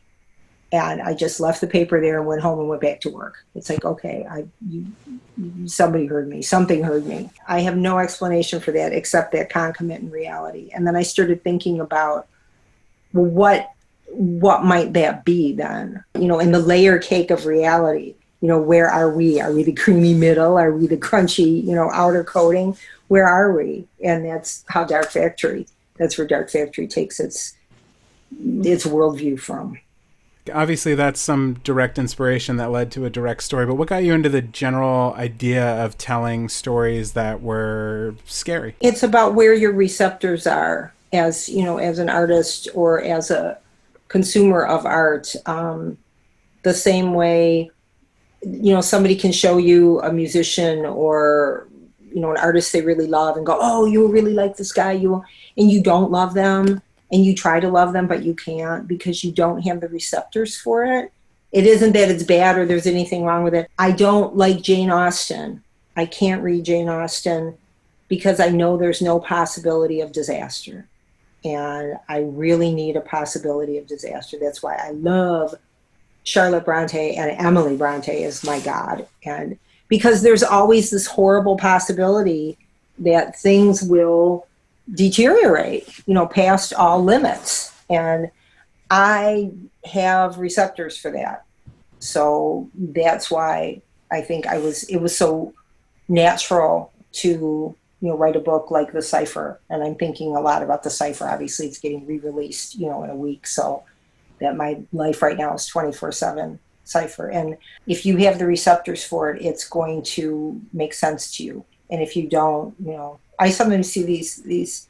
Speaker 3: And I just left the paper there and went home and went back to work. It's like, okay, somebody heard me. Something heard me. I have no explanation for that except that concomitant reality. And then I started thinking about, well, what might that be then? In the layer cake of reality, where are we? Are we the creamy middle? Are we the crunchy, outer coating? Where are we? And that's how that's where Dark Factory takes its worldview from.
Speaker 1: Obviously, that's some direct inspiration that led to a direct story, but what got you into the general idea of telling stories that were scary?
Speaker 3: It's about where your receptors are as an artist or as a consumer of art. The same way, somebody can show you a musician or, an artist they really love and go, oh, you really like this guy, and you don't love them. And you try to love them, but you can't because you don't have the receptors for it. It isn't that it's bad or there's anything wrong with it. I don't like Jane Austen. I can't read Jane Austen because I know there's no possibility of disaster. And I really need a possibility of disaster. That's why I love Charlotte Bronte and Emily Bronte as my god. And because there's always this horrible possibility that things will deteriorate, past all limits. And I have receptors for that. So that's why I think it was so natural to, write a book like The Cipher. And I'm thinking a lot about The Cipher. Obviously it's getting re-released, in a week. So that my life right now is 24/7 Cipher. And if you have the receptors for it, it's going to make sense to you. And if you don't, I sometimes see these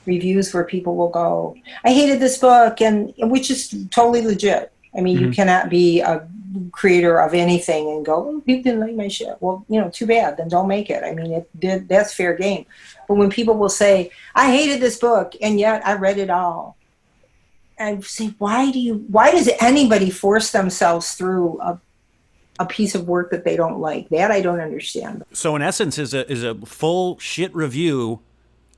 Speaker 3: reviews where people will go, I hated this book, and which is totally legit. I mean, you cannot be a creator of anything and go, oh, people didn't like my shit. Well, too bad. Then don't make it. I mean, that's fair game. But when people will say, I hated this book, and yet I read it all. And I say, why does anybody force themselves through a piece of work that they don't like? That I don't understand.
Speaker 2: So in essence, is a full shit review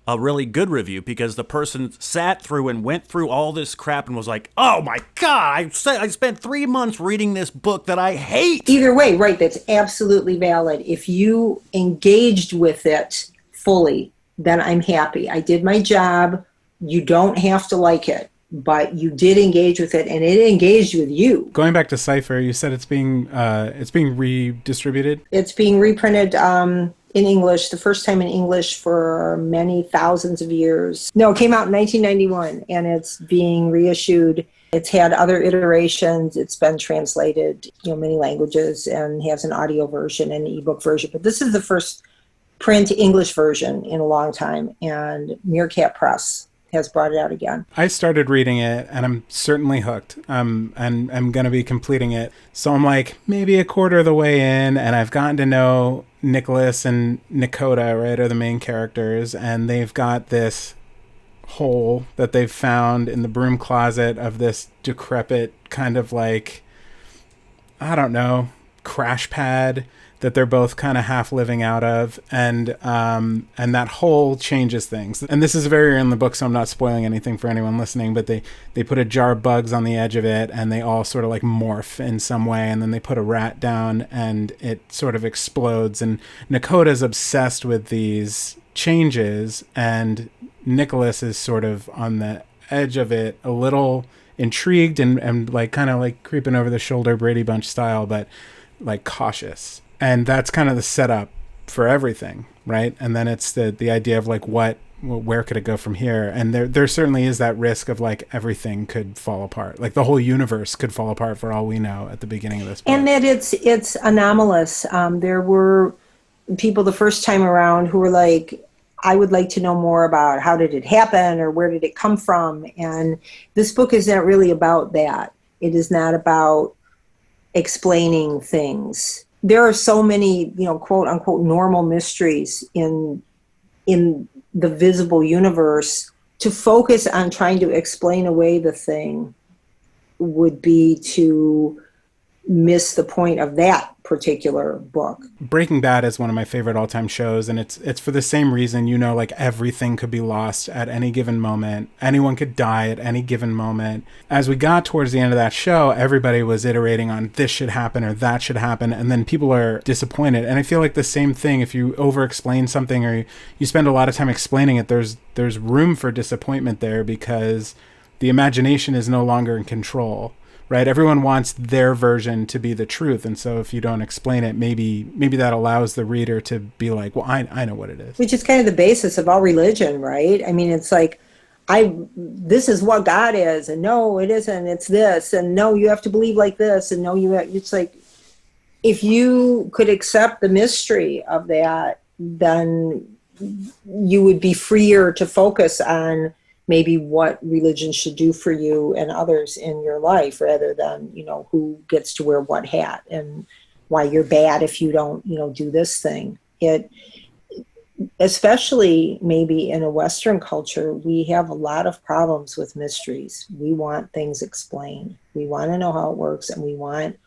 Speaker 2: a really good review because the person sat through and went through all this crap and was like, oh my God, I spent 3 months reading this book that I hate.
Speaker 3: Either way, right, that's absolutely valid. If you engaged with it fully, then I'm happy. I did my job. You don't have to like it, but you did engage with it and it engaged with you.
Speaker 1: Going back to Cipher, you said it's being redistributed?
Speaker 3: It's being reprinted in English, the first time in English for many thousands of years. No, it came out in 1991 and it's being reissued. It's had other iterations. It's been translated, many languages and has an audio version and an ebook version. But this is the first print English version in a long time, and Meerkat Press has brought it out again.
Speaker 1: I started reading it and I'm certainly hooked. And I'm going to be completing it. So I'm like maybe a quarter of the way in, and I've gotten to know Nicholas and Nakota, right, are the main characters, and they've got this hole that they've found in the broom closet of this decrepit kind of like, I don't know, crash pad that they're both kind of half living out of, and that hole changes things. And this is very early in the book, so I'm not spoiling anything for anyone listening, but they put a jar of bugs on the edge of it, and they all sort of like morph in some way, and then they put a rat down, and it sort of explodes, and Nakota's obsessed with these changes, and Nicholas is sort of on the edge of it a little intrigued and like kind of like creeping over the shoulder Brady Bunch style, but like cautious. And that's kind of the setup for everything, right? And then it's the idea of like where could it go from here? And there certainly is that risk of like everything could fall apart. Like the whole universe could fall apart for all we know at the beginning of this book.
Speaker 3: And that it's anomalous. There were people the first time around who were like, I would like to know more about how did it happen or where did it come from? And this book is not really about that. It is not about explaining things. There are so many, quote unquote, normal mysteries in the visible universe. To focus on trying to explain away the thing would be to miss the point of that particular book.
Speaker 1: Breaking Bad is one of my favorite all-time shows, and it's for the same reason, like everything could be lost at any given moment. Anyone could die at any given moment. As we got towards the end of that show, everybody was iterating on this should happen or that should happen, and then people are disappointed. And I feel like the same thing, if you over-explain something or you spend a lot of time explaining it, there's room for disappointment there because the imagination is no longer in control. Right? Everyone wants their version to be the truth. And so if you don't explain it, maybe that allows the reader to be like, well, I know what it is.
Speaker 3: Which is kind of the basis of all religion, right? I mean, it's like, this is what God is. And no, it isn't. It's this. And no, you have to believe like this. And no, it's like, if you could accept the mystery of that, then you would be freer to focus on maybe what religion should do for you and others in your life rather than, who gets to wear what hat and why you're bad if you don't, do this thing. It, especially maybe in a Western culture, we have a lot of problems with mysteries. We want things explained. We want to know how it works and we want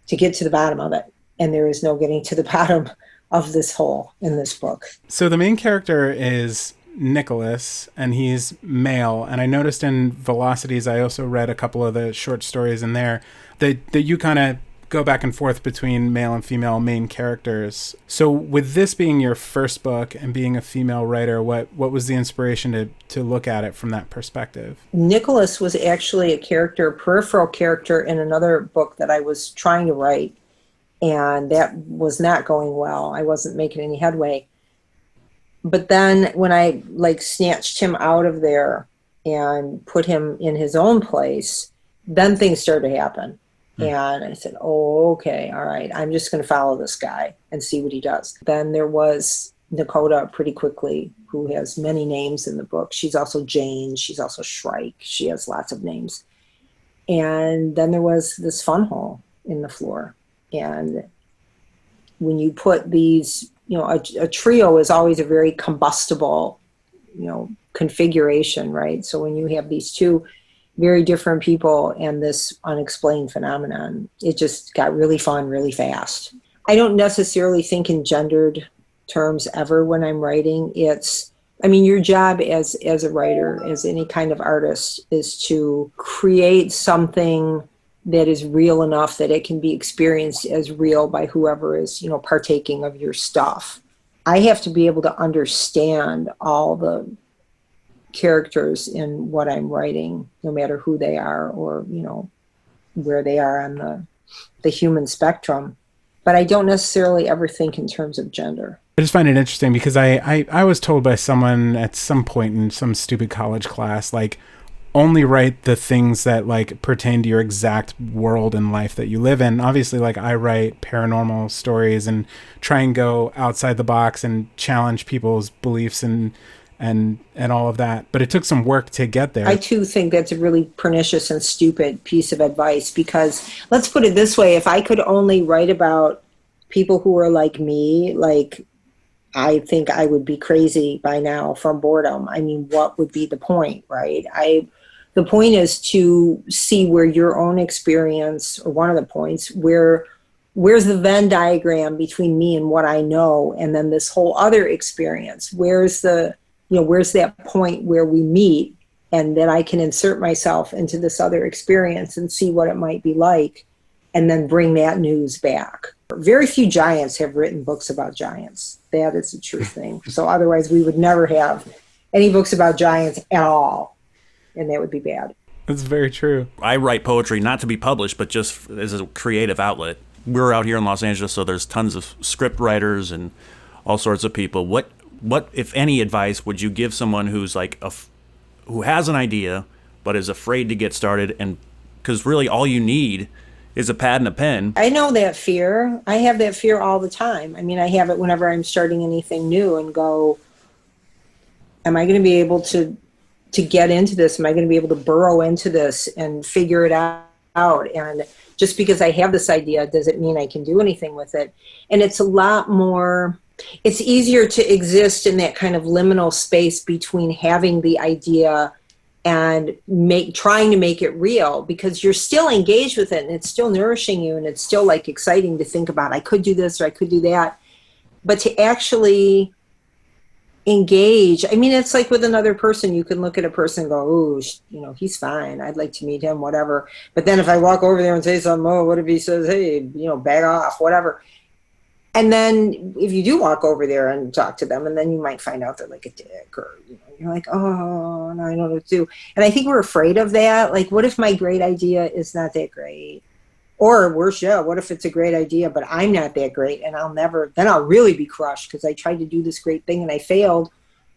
Speaker 3: to get to the bottom of it. And there is no getting to the bottom of this hole in this book.
Speaker 1: So the main character is Nicholas, and he's male. And I noticed in Velocities, I also read a couple of the short stories in there that you kind of go back and forth between male and female main characters. So with this being your first book and being a female writer, what was the inspiration to look at it from that perspective?
Speaker 3: Nicholas was actually a peripheral character in another book that I was trying to write, and that was not going well. I wasn't making any headway. But then when I snatched him out of there and put him in his own place, then things started to happen. And I said, oh, okay, all right, I'm just going to follow this guy and see what he does. Then there was Dakota pretty quickly, who has many names in the book. She's also Jane. She's also Shrike. She has lots of names. And then there was this fun hole in the floor. And when you put these, a trio is always a very combustible, configuration, right? So when you have these two very different people and this unexplained phenomenon, it just got really fun really fast. I don't necessarily think in gendered terms ever when I'm writing. Your job as a writer, as any kind of artist, is to create something that is real enough that it can be experienced as real by whoever is, partaking of your stuff. I have to be able to understand all the characters in what I'm writing, no matter who they are or, where they are on the human spectrum. But I don't necessarily ever think in terms of gender.
Speaker 1: I just find it interesting because I was told by someone at some point in some stupid college class, only write the things that pertain to your exact world and life that you live in. Obviously, I write paranormal stories and try and go outside the box and challenge people's beliefs and all of that. But it took some work to get there.
Speaker 3: I too think that's a really pernicious and stupid piece of advice, because let's put it this way. If I could only write about people who are like me, I think I would be crazy by now from boredom. What would be the point, right? The point is to see where your own experience, or one of the points, where's the Venn diagram between me and what I know, and then this whole other experience. Where's that point where we meet, and then I can insert myself into this other experience and see what it might be like, and then bring that news back. Very few giants have written books about giants. That is a true thing. So otherwise we would never have any books about giants at all. And that would be bad.
Speaker 1: That's very true.
Speaker 2: I write poetry not to be published, but just as a creative outlet. We're out here in Los Angeles, so there's tons of script writers and all sorts of people. What, if any, advice would you give someone who's like who has an idea but is afraid to get started? And because really all you need is a pad and a pen.
Speaker 3: I know that fear. I have that fear all the time. I mean, I have it whenever I'm starting anything new and go, am I going to be able to get into this? Am I going to be able to burrow into this and figure it out? And just because I have this idea doesn't mean I can do anything with it. And it's a lot more, it's easier to exist in that kind of liminal space between having the idea and trying to make it real, because you're still engaged with it and it's still nourishing you and it's still like exciting to think about. I could do this or I could do that. But to actually engage, I mean, it's like with another person, you can look at a person and go, oh, you know, he's fine, I'd like to meet him, whatever. But then if I walk over there and say something, oh, what if he says, hey, you know, back off, whatever. And then if you do walk over there and talk to them, and then you might find out they're like a dick, or, you know, you're like, oh, no, I don't know what to do. And I think we're afraid of that. Like, what if my great idea is not that great? Or worse yet, what if it's a great idea, but I'm not that great, and then I'll really be crushed because I tried to do this great thing and I failed.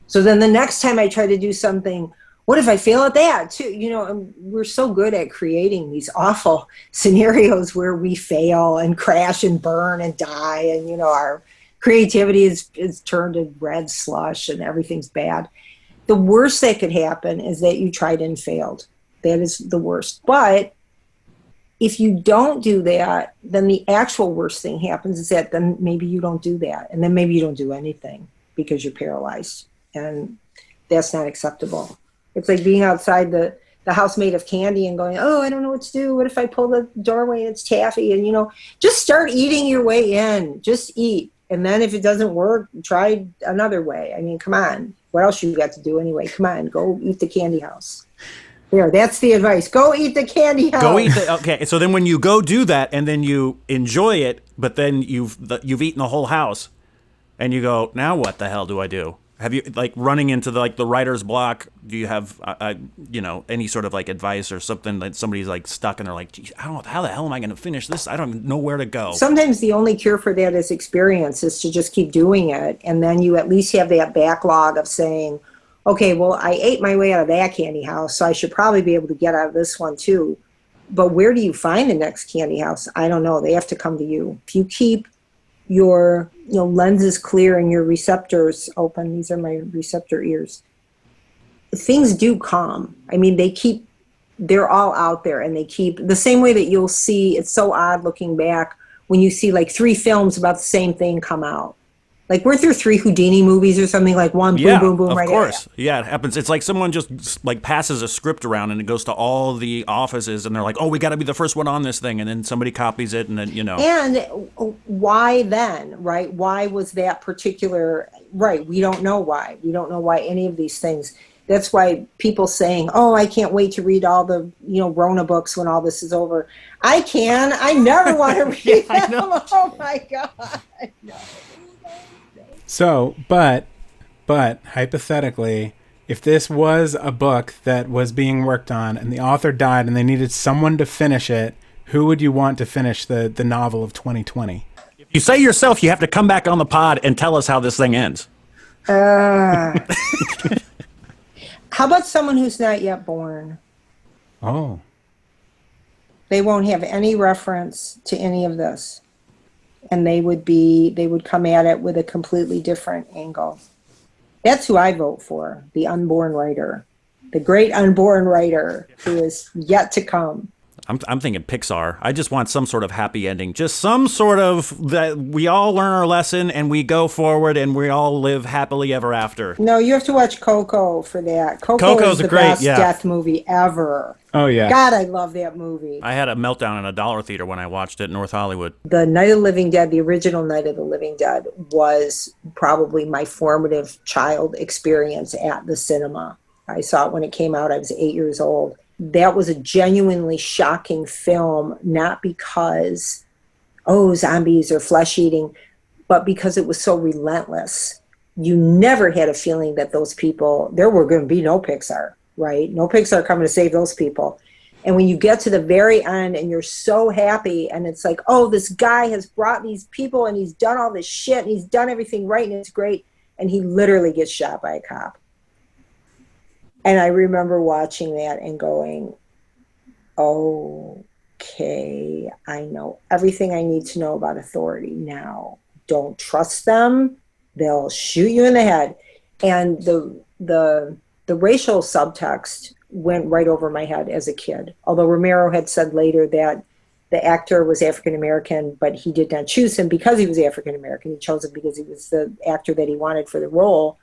Speaker 3: So then the next time I try to do something, what if I fail at that too? You know, and we're so good at creating these awful scenarios where we fail and crash and burn and die. And, you know, our creativity is turned to red slush and everything's bad. The worst that could happen is that you tried and failed. That is the worst. But if you don't do that, then the actual worst thing happens is that then maybe you don't do that. And then maybe you don't do anything because you're paralyzed. And that's not acceptable. It's like being outside the house made of candy and going, oh, I don't know what to do. What if I pull the doorway and it's taffy? And, you know, just start eating your way in. Just eat. And then if it doesn't work, try another way. I mean, come on. What else you got to do anyway? Come on, go eat the candy house. There, that's the advice. Go eat the candy house.
Speaker 2: Okay, so then when you go do that and then you enjoy it, but then you've eaten the whole house and you go, now what the hell do I do? Have you, like, running into the writer's block, do you have, you know, any sort of, like, advice or something that somebody's, like, stuck and they're like, geez, I don't know, how the hell am I going to finish this? I don't know where to go.
Speaker 3: Sometimes the only cure for that is experience, is to just keep doing it. And then you at least have that backlog of saying, okay, well, I ate my way out of that candy house, so I should probably be able to get out of this one too. But where do you find the next candy house? I don't know. They have to come to you. If you keep your lenses clear and your receptors open, these are my receptor ears, things do come. I mean, they're all out there, and they keep, the same way that you'll see, it's so odd looking back when you see like 3 films about the same thing come out. Like, we're through 3 Houdini movies or something, like one, boom, boom, boom, right?
Speaker 2: Of course. Yeah, it happens. It's like someone just, like, passes a script around and it goes to all the offices and they're like, oh, we got to be the first one on this thing. And then somebody copies it and then, you know.
Speaker 3: And why then, right? Why was that particular, right? We don't know why. We don't know why any of these things. That's why people saying, oh, I can't wait to read all the, Rona books when all this is over. I can. I never want to read them. Oh, my God. No.
Speaker 1: So, but hypothetically, if this was a book that was being worked on and the author died and they needed someone to finish it, who would you want to finish the novel of 2020?
Speaker 2: If you say yourself, you have to come back on the pod and tell us how this thing ends.
Speaker 3: How about someone who's not yet born?
Speaker 1: Oh.
Speaker 3: They won't have any reference to any of this. And they would come at it with a completely different angle. That's who I vote for, the unborn writer, the great unborn writer who is yet to come.
Speaker 2: I'm thinking Pixar. I just want some sort of happy ending. Just some sort of that we all learn our lesson and we go forward and we all live happily ever after.
Speaker 3: No, you have to watch Coco for that. Coco is the best death movie ever.
Speaker 1: Oh, yeah.
Speaker 3: God, I love that movie.
Speaker 2: I had a meltdown in a dollar theater when I watched it in North Hollywood.
Speaker 3: The Night of the Living Dead, the original Night of the Living Dead, was probably my formative child experience at the cinema. I saw it when it came out. I was 8 years old. That was a genuinely shocking film, not because, zombies or flesh eating, but because it was so relentless. You never had a feeling that those people, there were going to be no Pixar. right? No Pixar coming to save those people. And when you get to the very end and you're so happy and it's like, oh, this guy has brought these people and he's done all this shit and he's done everything right and it's great. And he literally gets shot by a cop. And I remember watching that and going, okay, I know everything I need to know about authority now. Don't trust them. They'll shoot you in the head. And the racial subtext went right over my head as a kid. Although Romero had said later that the actor was African-American, but he did not choose him because he was African-American. He chose him because he was the actor that he wanted for the role.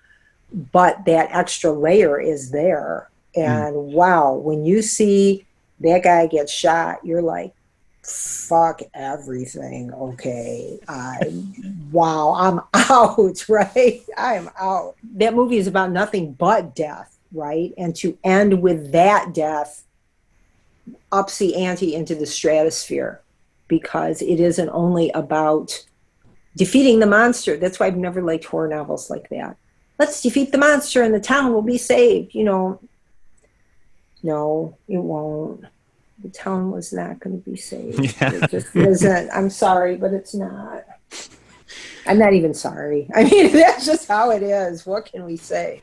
Speaker 3: But that extra layer is there. And wow, when you see that guy get shot, you're like, fuck everything. Okay. Wow, I'm out, right? I'm out. That movie is about nothing but death. Right? And to end with that death ups the ante into the stratosphere, because it isn't only about defeating the monster. That's why I've never liked horror novels like that. Let's defeat the monster and the town will be saved. You know, no, it won't. The town was not going to be saved.
Speaker 2: Yeah.
Speaker 3: It just isn't. I'm sorry, but it's not. I'm not even sorry. I mean, that's just how it is. What can we say?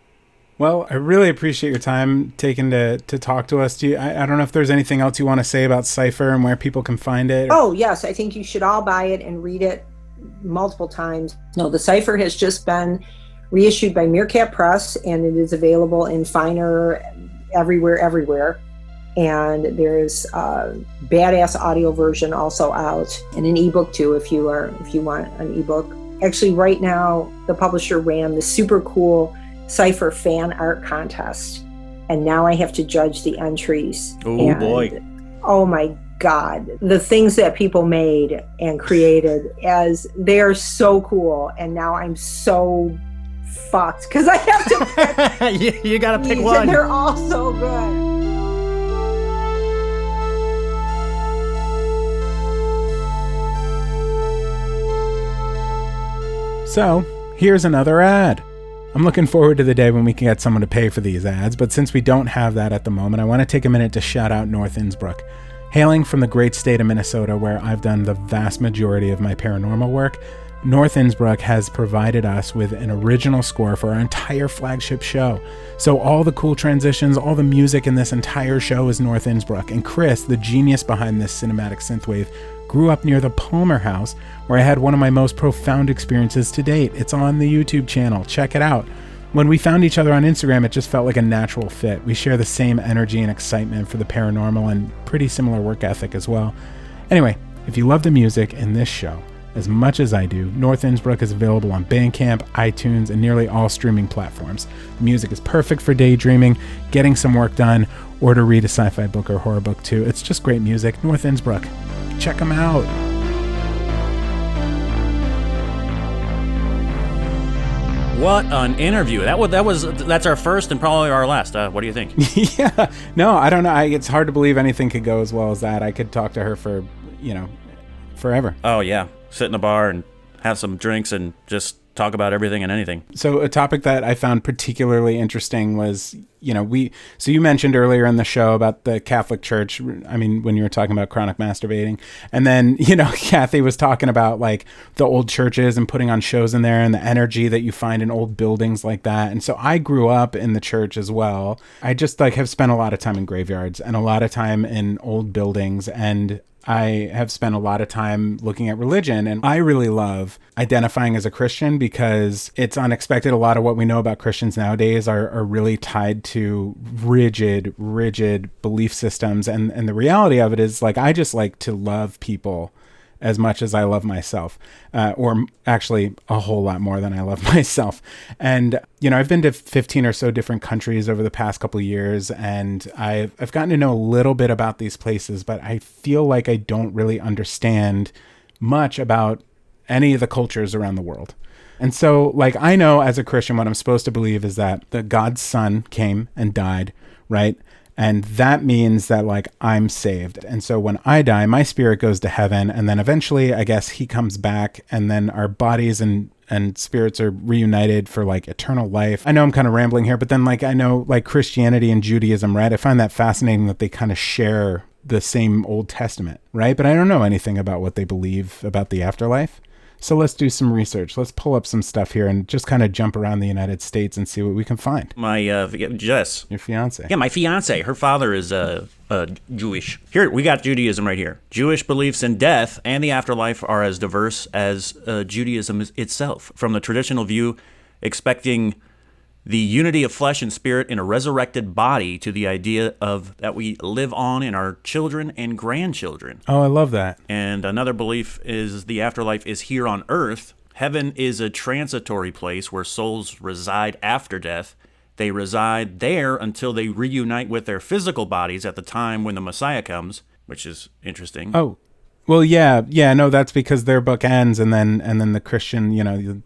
Speaker 1: Well, I really appreciate your time taking to talk to us. I don't know if there's anything else you want to say about Cipher and where people can find it.
Speaker 3: Oh, yes. I think you should all buy it and read it multiple times. No, the Cipher has just been reissued by Meerkat Press, and it is available in finer everywhere. And there's a badass audio version also out, and an ebook too if you want an ebook. Actually, right now, the publisher ran the super cool Cipher fan art contest, and now I have to judge the entries.
Speaker 2: Oh boy.
Speaker 3: Oh my God, the things that people made and created, as they are so cool, and now I'm so fucked because I have to pick
Speaker 2: you gotta pick
Speaker 3: these,
Speaker 2: one.
Speaker 3: and they're all so good.
Speaker 1: So, here's another ad. I'm looking forward to the day when we can get someone to pay for these ads, but since we don't have that at the moment, I want to take a minute to shout out North Innsbruck. Hailing from the great state of Minnesota, where I've done the vast majority of my paranormal work, North Innsbruck has provided us with an original score for our entire flagship show. So all the cool transitions, all the music in this entire show is North Innsbruck. And Chris, the genius behind this cinematic synthwave, grew up near the Palmer House, where I had one of my most profound experiences to date. It's on the YouTube channel. Check it out. When we found each other on Instagram, it just felt like a natural fit. We share the same energy and excitement for the paranormal and pretty similar work ethic as well. Anyway, if you love the music in this show as much as I do, North Innsbruck is available on Bandcamp, iTunes, and nearly all streaming platforms. The music is perfect for daydreaming, getting some work done, or to read a sci-fi book or horror book too. It's just great music. North Innsbruck. Check them out.
Speaker 2: What an interview. That's our first and probably our last. What do you think?
Speaker 1: Yeah. No, I don't know. It's hard to believe anything could go as well as that. I could talk to her for, forever.
Speaker 2: Oh, yeah. Sit in a bar and have some drinks and just talk about everything and anything.
Speaker 1: So a topic that I found particularly interesting was, so you mentioned earlier in the show about the Catholic Church, I mean, when you were talking about chronic masturbating, and then, Kathy was talking about like the old churches and putting on shows in there and the energy that you find in old buildings like that. And so I grew up in the church as well. I just have spent a lot of time in graveyards and a lot of time in old buildings, and I have spent a lot of time looking at religion, and I really love identifying as a Christian because it's unexpected. A lot of what we know about Christians nowadays are really tied to rigid belief systems. And the reality of it is, like, I just like to love people as much as I love myself, or actually a whole lot more than I love myself. And, I've been to 15 or so different countries over the past couple of years, and I've gotten to know a little bit about these places, but I feel like I don't really understand much about any of the cultures around the world. And so, like, I know as a Christian, what I'm supposed to believe is that God's son came and died, right? And that means that, like, I'm saved. And so when I die, my spirit goes to heaven. And then eventually, I guess, he comes back, and then our bodies and and spirits are reunited for like eternal life. I know I'm kind of rambling here, but then like I know like Christianity and Judaism, right? I find that fascinating that they kind of share the same Old Testament, right? But I don't know anything about what they believe about the afterlife. So let's do some research. Let's pull up some stuff here and just kind of jump around the United States and see what we can find.
Speaker 2: My Jess.
Speaker 1: Your fiance.
Speaker 2: Yeah, my fiance. Her father is Jewish. Here, we got Judaism right here. Jewish beliefs in death and the afterlife are as diverse as Judaism itself. From the traditional view, expecting the unity of flesh and spirit in a resurrected body, to the idea of that we live on in our children and grandchildren.
Speaker 1: Oh, I love that.
Speaker 2: And another belief is the afterlife is here on earth. Heaven is a transitory place where souls reside after death. They reside there until they reunite with their physical bodies at the time when the Messiah comes, which is interesting.
Speaker 1: Oh, well, yeah, no, that's because their book ends, and then the Christian,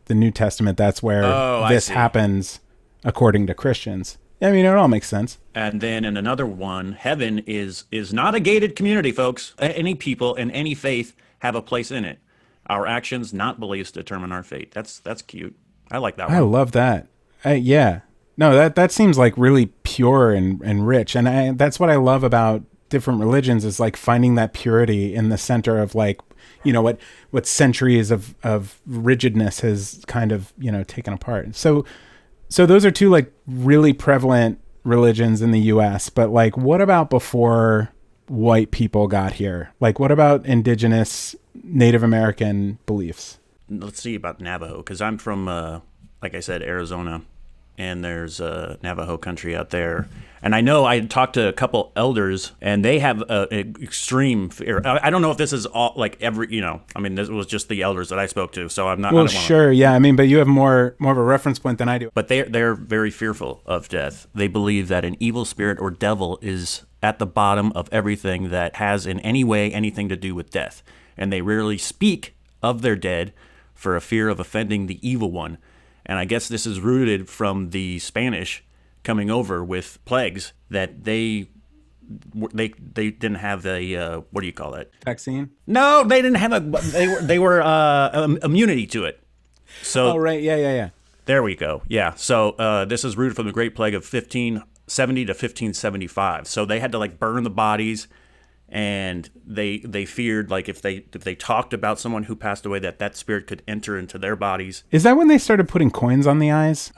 Speaker 1: the New Testament, that's where this happens according to Christians. I mean, it all makes sense.
Speaker 2: And then in another one, heaven is not a gated community, folks. Any people and any faith have a place in it. Our actions, not beliefs, determine our fate. That's cute. I like that one.
Speaker 1: I love that. Yeah. No, that seems like really pure and rich. And that's what I love about different religions, is like finding that purity in the center of like, what centuries of rigidness has kind of, taken apart. So those are two like really prevalent religions in the US, but like what about before white people got here? Like what about indigenous Native American beliefs?
Speaker 2: Let's see about Navajo, because I'm from, like I said, Arizona, and there's Navajo country out there. And I know I talked to a couple elders, and they have an extreme fear. I don't know if this is all like this was just the elders that I spoke to, so I'm not.
Speaker 1: Well, sure, yeah. I mean, but you have more of a reference point than I do.
Speaker 2: But they're very fearful of death. They believe that an evil spirit or devil is at the bottom of everything that has in any way anything to do with death, and they rarely speak of their dead for a fear of offending the evil one. And I guess this is rooted from the Spanish coming over with plagues, that they didn't have the what do you call it?
Speaker 1: Vaccine?
Speaker 2: No, they didn't have they were immunity to it. So
Speaker 1: oh right, yeah.
Speaker 2: There we go. Yeah. So this is rooted from the Great Plague of 1570 to 1575. So they had to like burn the bodies, and they feared like if they talked about someone who passed away, that spirit could enter into their bodies.
Speaker 1: Is that when they started putting coins on the eyes?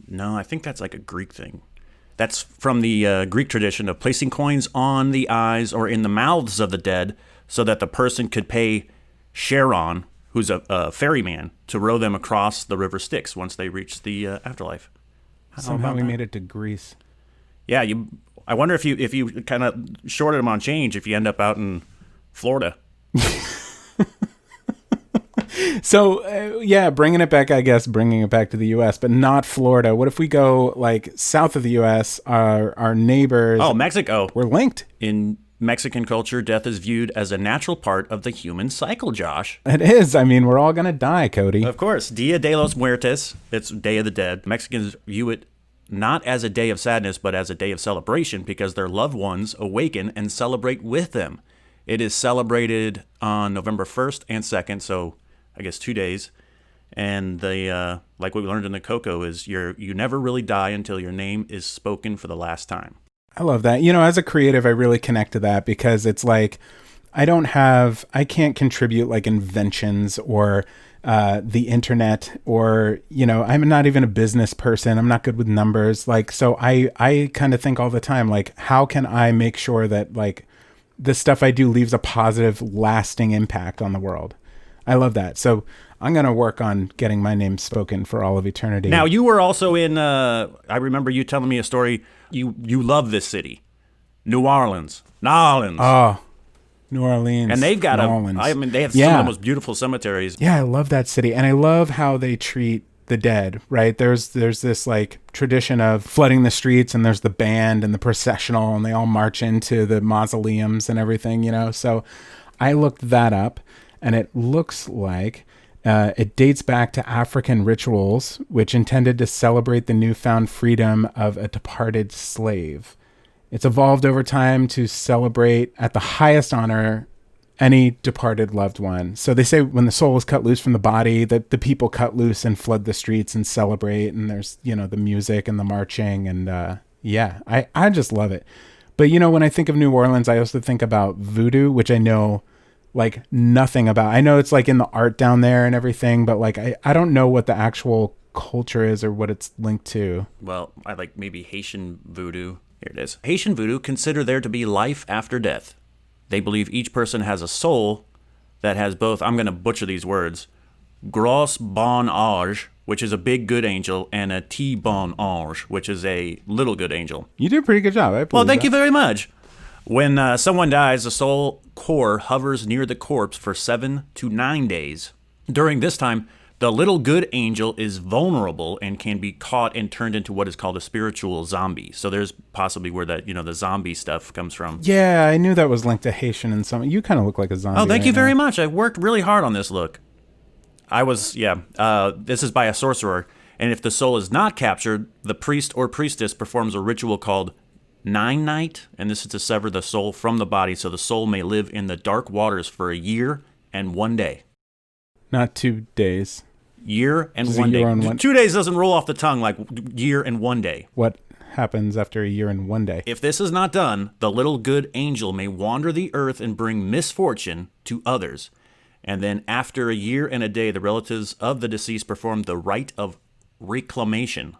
Speaker 2: No, I think that's like a Greek thing. That's from the Greek tradition of placing coins on the eyes or in the mouths of the dead so that the person could pay Charon, who's a ferryman, to row them across the river Styx once they reached the afterlife.
Speaker 1: Somehow we made it to Greece.
Speaker 2: Yeah, I wonder if you kind of shorted them on change, if you end up out in Florida.
Speaker 1: So, bringing it back to the U.S., but not Florida. What if we go like south of the U.S., our neighbors?
Speaker 2: Oh, Mexico.
Speaker 1: We're linked.
Speaker 2: In Mexican culture, death is viewed as a natural part of the human cycle, Josh.
Speaker 1: It is. I mean, we're all going to die, Cody.
Speaker 2: Of course. Dia de los Muertos. It's Day of the Dead. Mexicans view it not as a day of sadness, but as a day of celebration, because their loved ones awaken and celebrate with them. It is celebrated on November 1st and 2nd, so I guess 2 days. And the like what we learned in the Coco is you never really die until your name is spoken for the last time.
Speaker 1: I love that. As a creative, I really connect to that, because it's like I can't contribute like inventions or the internet, or I'm not even a business person. I'm not good with numbers. So I kind of think all the time, like, how can I make sure that like the stuff I do leaves a positive, lasting impact on the world? I love that. So I'm going to work on getting my name spoken for all of eternity.
Speaker 2: Now, you were also in, I remember you telling me a story. You love this city, New Orleans.
Speaker 1: Oh, New Orleans.
Speaker 2: And they've got they have some of the most beautiful cemeteries.
Speaker 1: Yeah, I love that city. And I love how they treat the dead, right? There's this like tradition of flooding the streets, and there's the band and the processional, and they all march into the mausoleums and everything, So I looked that up, and it looks like it dates back to African rituals, which intended to celebrate the newfound freedom of a departed slave. It's evolved over time to celebrate at the highest honor any departed loved one. So they say when the soul is cut loose from the body, that the people cut loose and flood the streets and celebrate. And there's, you know, the music and the marching. And I just love it. But, you know, when I think of New Orleans, I also think about voodoo, which I know like nothing about. I know it's like in the art down there and everything, but like I don't know what the actual culture is or what it's linked to.
Speaker 2: Well, I like maybe Haitian voodoo. Here it is. Haitian voodoo consider there to be life after death. They believe each person has a soul that has both, I'm going to butcher these words, gros bon ange, which is a big good angel, and a petit bon ange, which is a little good angel.
Speaker 1: You did a pretty good job.
Speaker 2: Well, thank you very much. When someone dies, the soul core hovers near the corpse for 7 to 9 days. During this time, the little good angel is vulnerable and can be caught and turned into what is called a spiritual zombie. So there's possibly where that, you know, the zombie stuff comes from.
Speaker 1: Yeah, I knew that was linked to Haitian and something. You kind of look like a zombie.
Speaker 2: Oh, thank you very much. I worked really hard on this look. This is by a sorcerer. And if the soul is not captured, the priest or priestess performs a ritual called Nine Night. And this is to sever the soul from the body so the soul may live in the dark waters for a year and 1 day.
Speaker 1: Not 2 days.
Speaker 2: Year and 1 day. 2 days doesn't roll off the tongue like year and 1 day.
Speaker 1: What happens after a year and 1 day?
Speaker 2: If this is not done, the little good angel may wander the earth and bring misfortune to others. And then after a year and a day, the relatives of the deceased perform the rite of reclamation,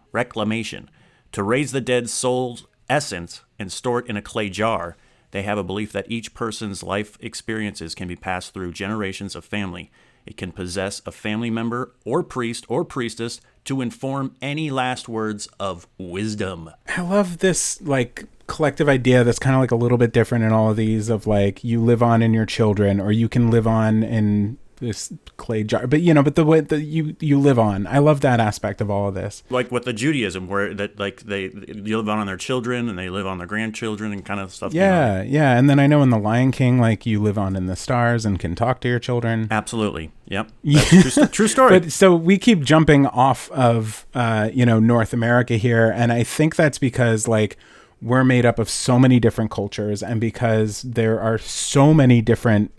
Speaker 2: to raise the dead soul's essence and store it in a clay jar. They have a belief that each person's life experiences can be passed through generations of family. It can possess a family member or priest or priestess to inform any last words of wisdom.
Speaker 1: I love this like collective idea that's kind of like a little bit different in all of these of like you live on in your children or you can live on in this clay jar, but you know, but the way that you live on, I love that aspect of all of this.
Speaker 2: Like with the Judaism, where that like you live on their children and they live on their grandchildren and kind of stuff.
Speaker 1: Yeah, you know? Yeah, and then I know in the Lion King, like you live on in the stars and can talk to your children.
Speaker 2: Absolutely, yep. That's true story.
Speaker 1: But so we keep jumping off of North America here, and I think that's because like we're made up of so many different cultures and because there are so many different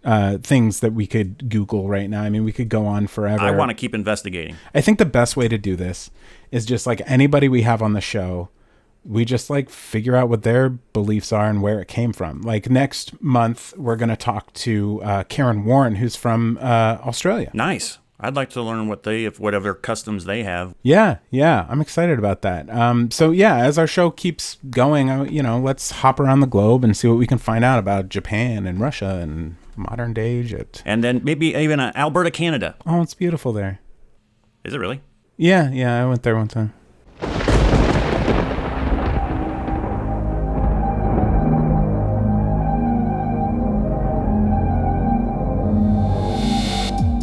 Speaker 1: things that we could Google right now. I mean, we could go on forever.
Speaker 2: I want to keep investigating.
Speaker 1: I think the best way to do this is just like anybody we have on the show, we just like figure out what their beliefs are and where it came from. Like next month, we're going to talk to Karen Warren, who's from Australia.
Speaker 2: Nice. I'd like to learn whatever customs they have.
Speaker 1: Yeah, I'm excited about that. As our show keeps going, let's hop around the globe and see what we can find out about Japan and Russia and modern day Egypt.
Speaker 2: And then maybe even Alberta, Canada.
Speaker 1: Oh, it's beautiful there.
Speaker 2: Is it really?
Speaker 1: Yeah, I went there one time.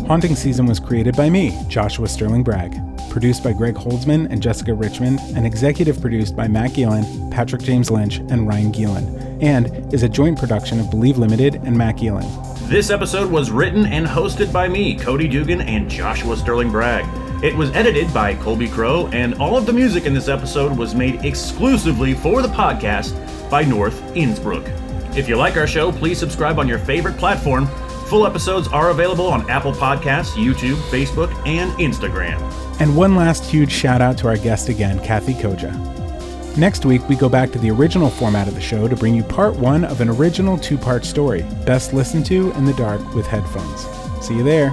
Speaker 1: Haunting Season was created by me, Joshua Sterling Bragg, produced by Greg Holdsman and Jessica Richmond, and executive produced by Matt Gielen, Patrick James Lynch, and Ryan Gielen, and is a joint production of Believe Limited and Matt Gielen.
Speaker 2: This episode was written and hosted by me, Cody Dugan, and Joshua Sterling Bragg. It was edited by Colby Crow, and all of the music in this episode was made exclusively for the podcast by North Innsbruck. If you like our show, please subscribe on your favorite platform. Full episodes are available on Apple Podcasts, YouTube, Facebook, and Instagram.
Speaker 1: And one last huge shout out to our guest again, Kathe Koja. Next week, we go back to the original format of the show to bring you part 1 of an original 2-part story, best listened to in the dark with headphones. See you there.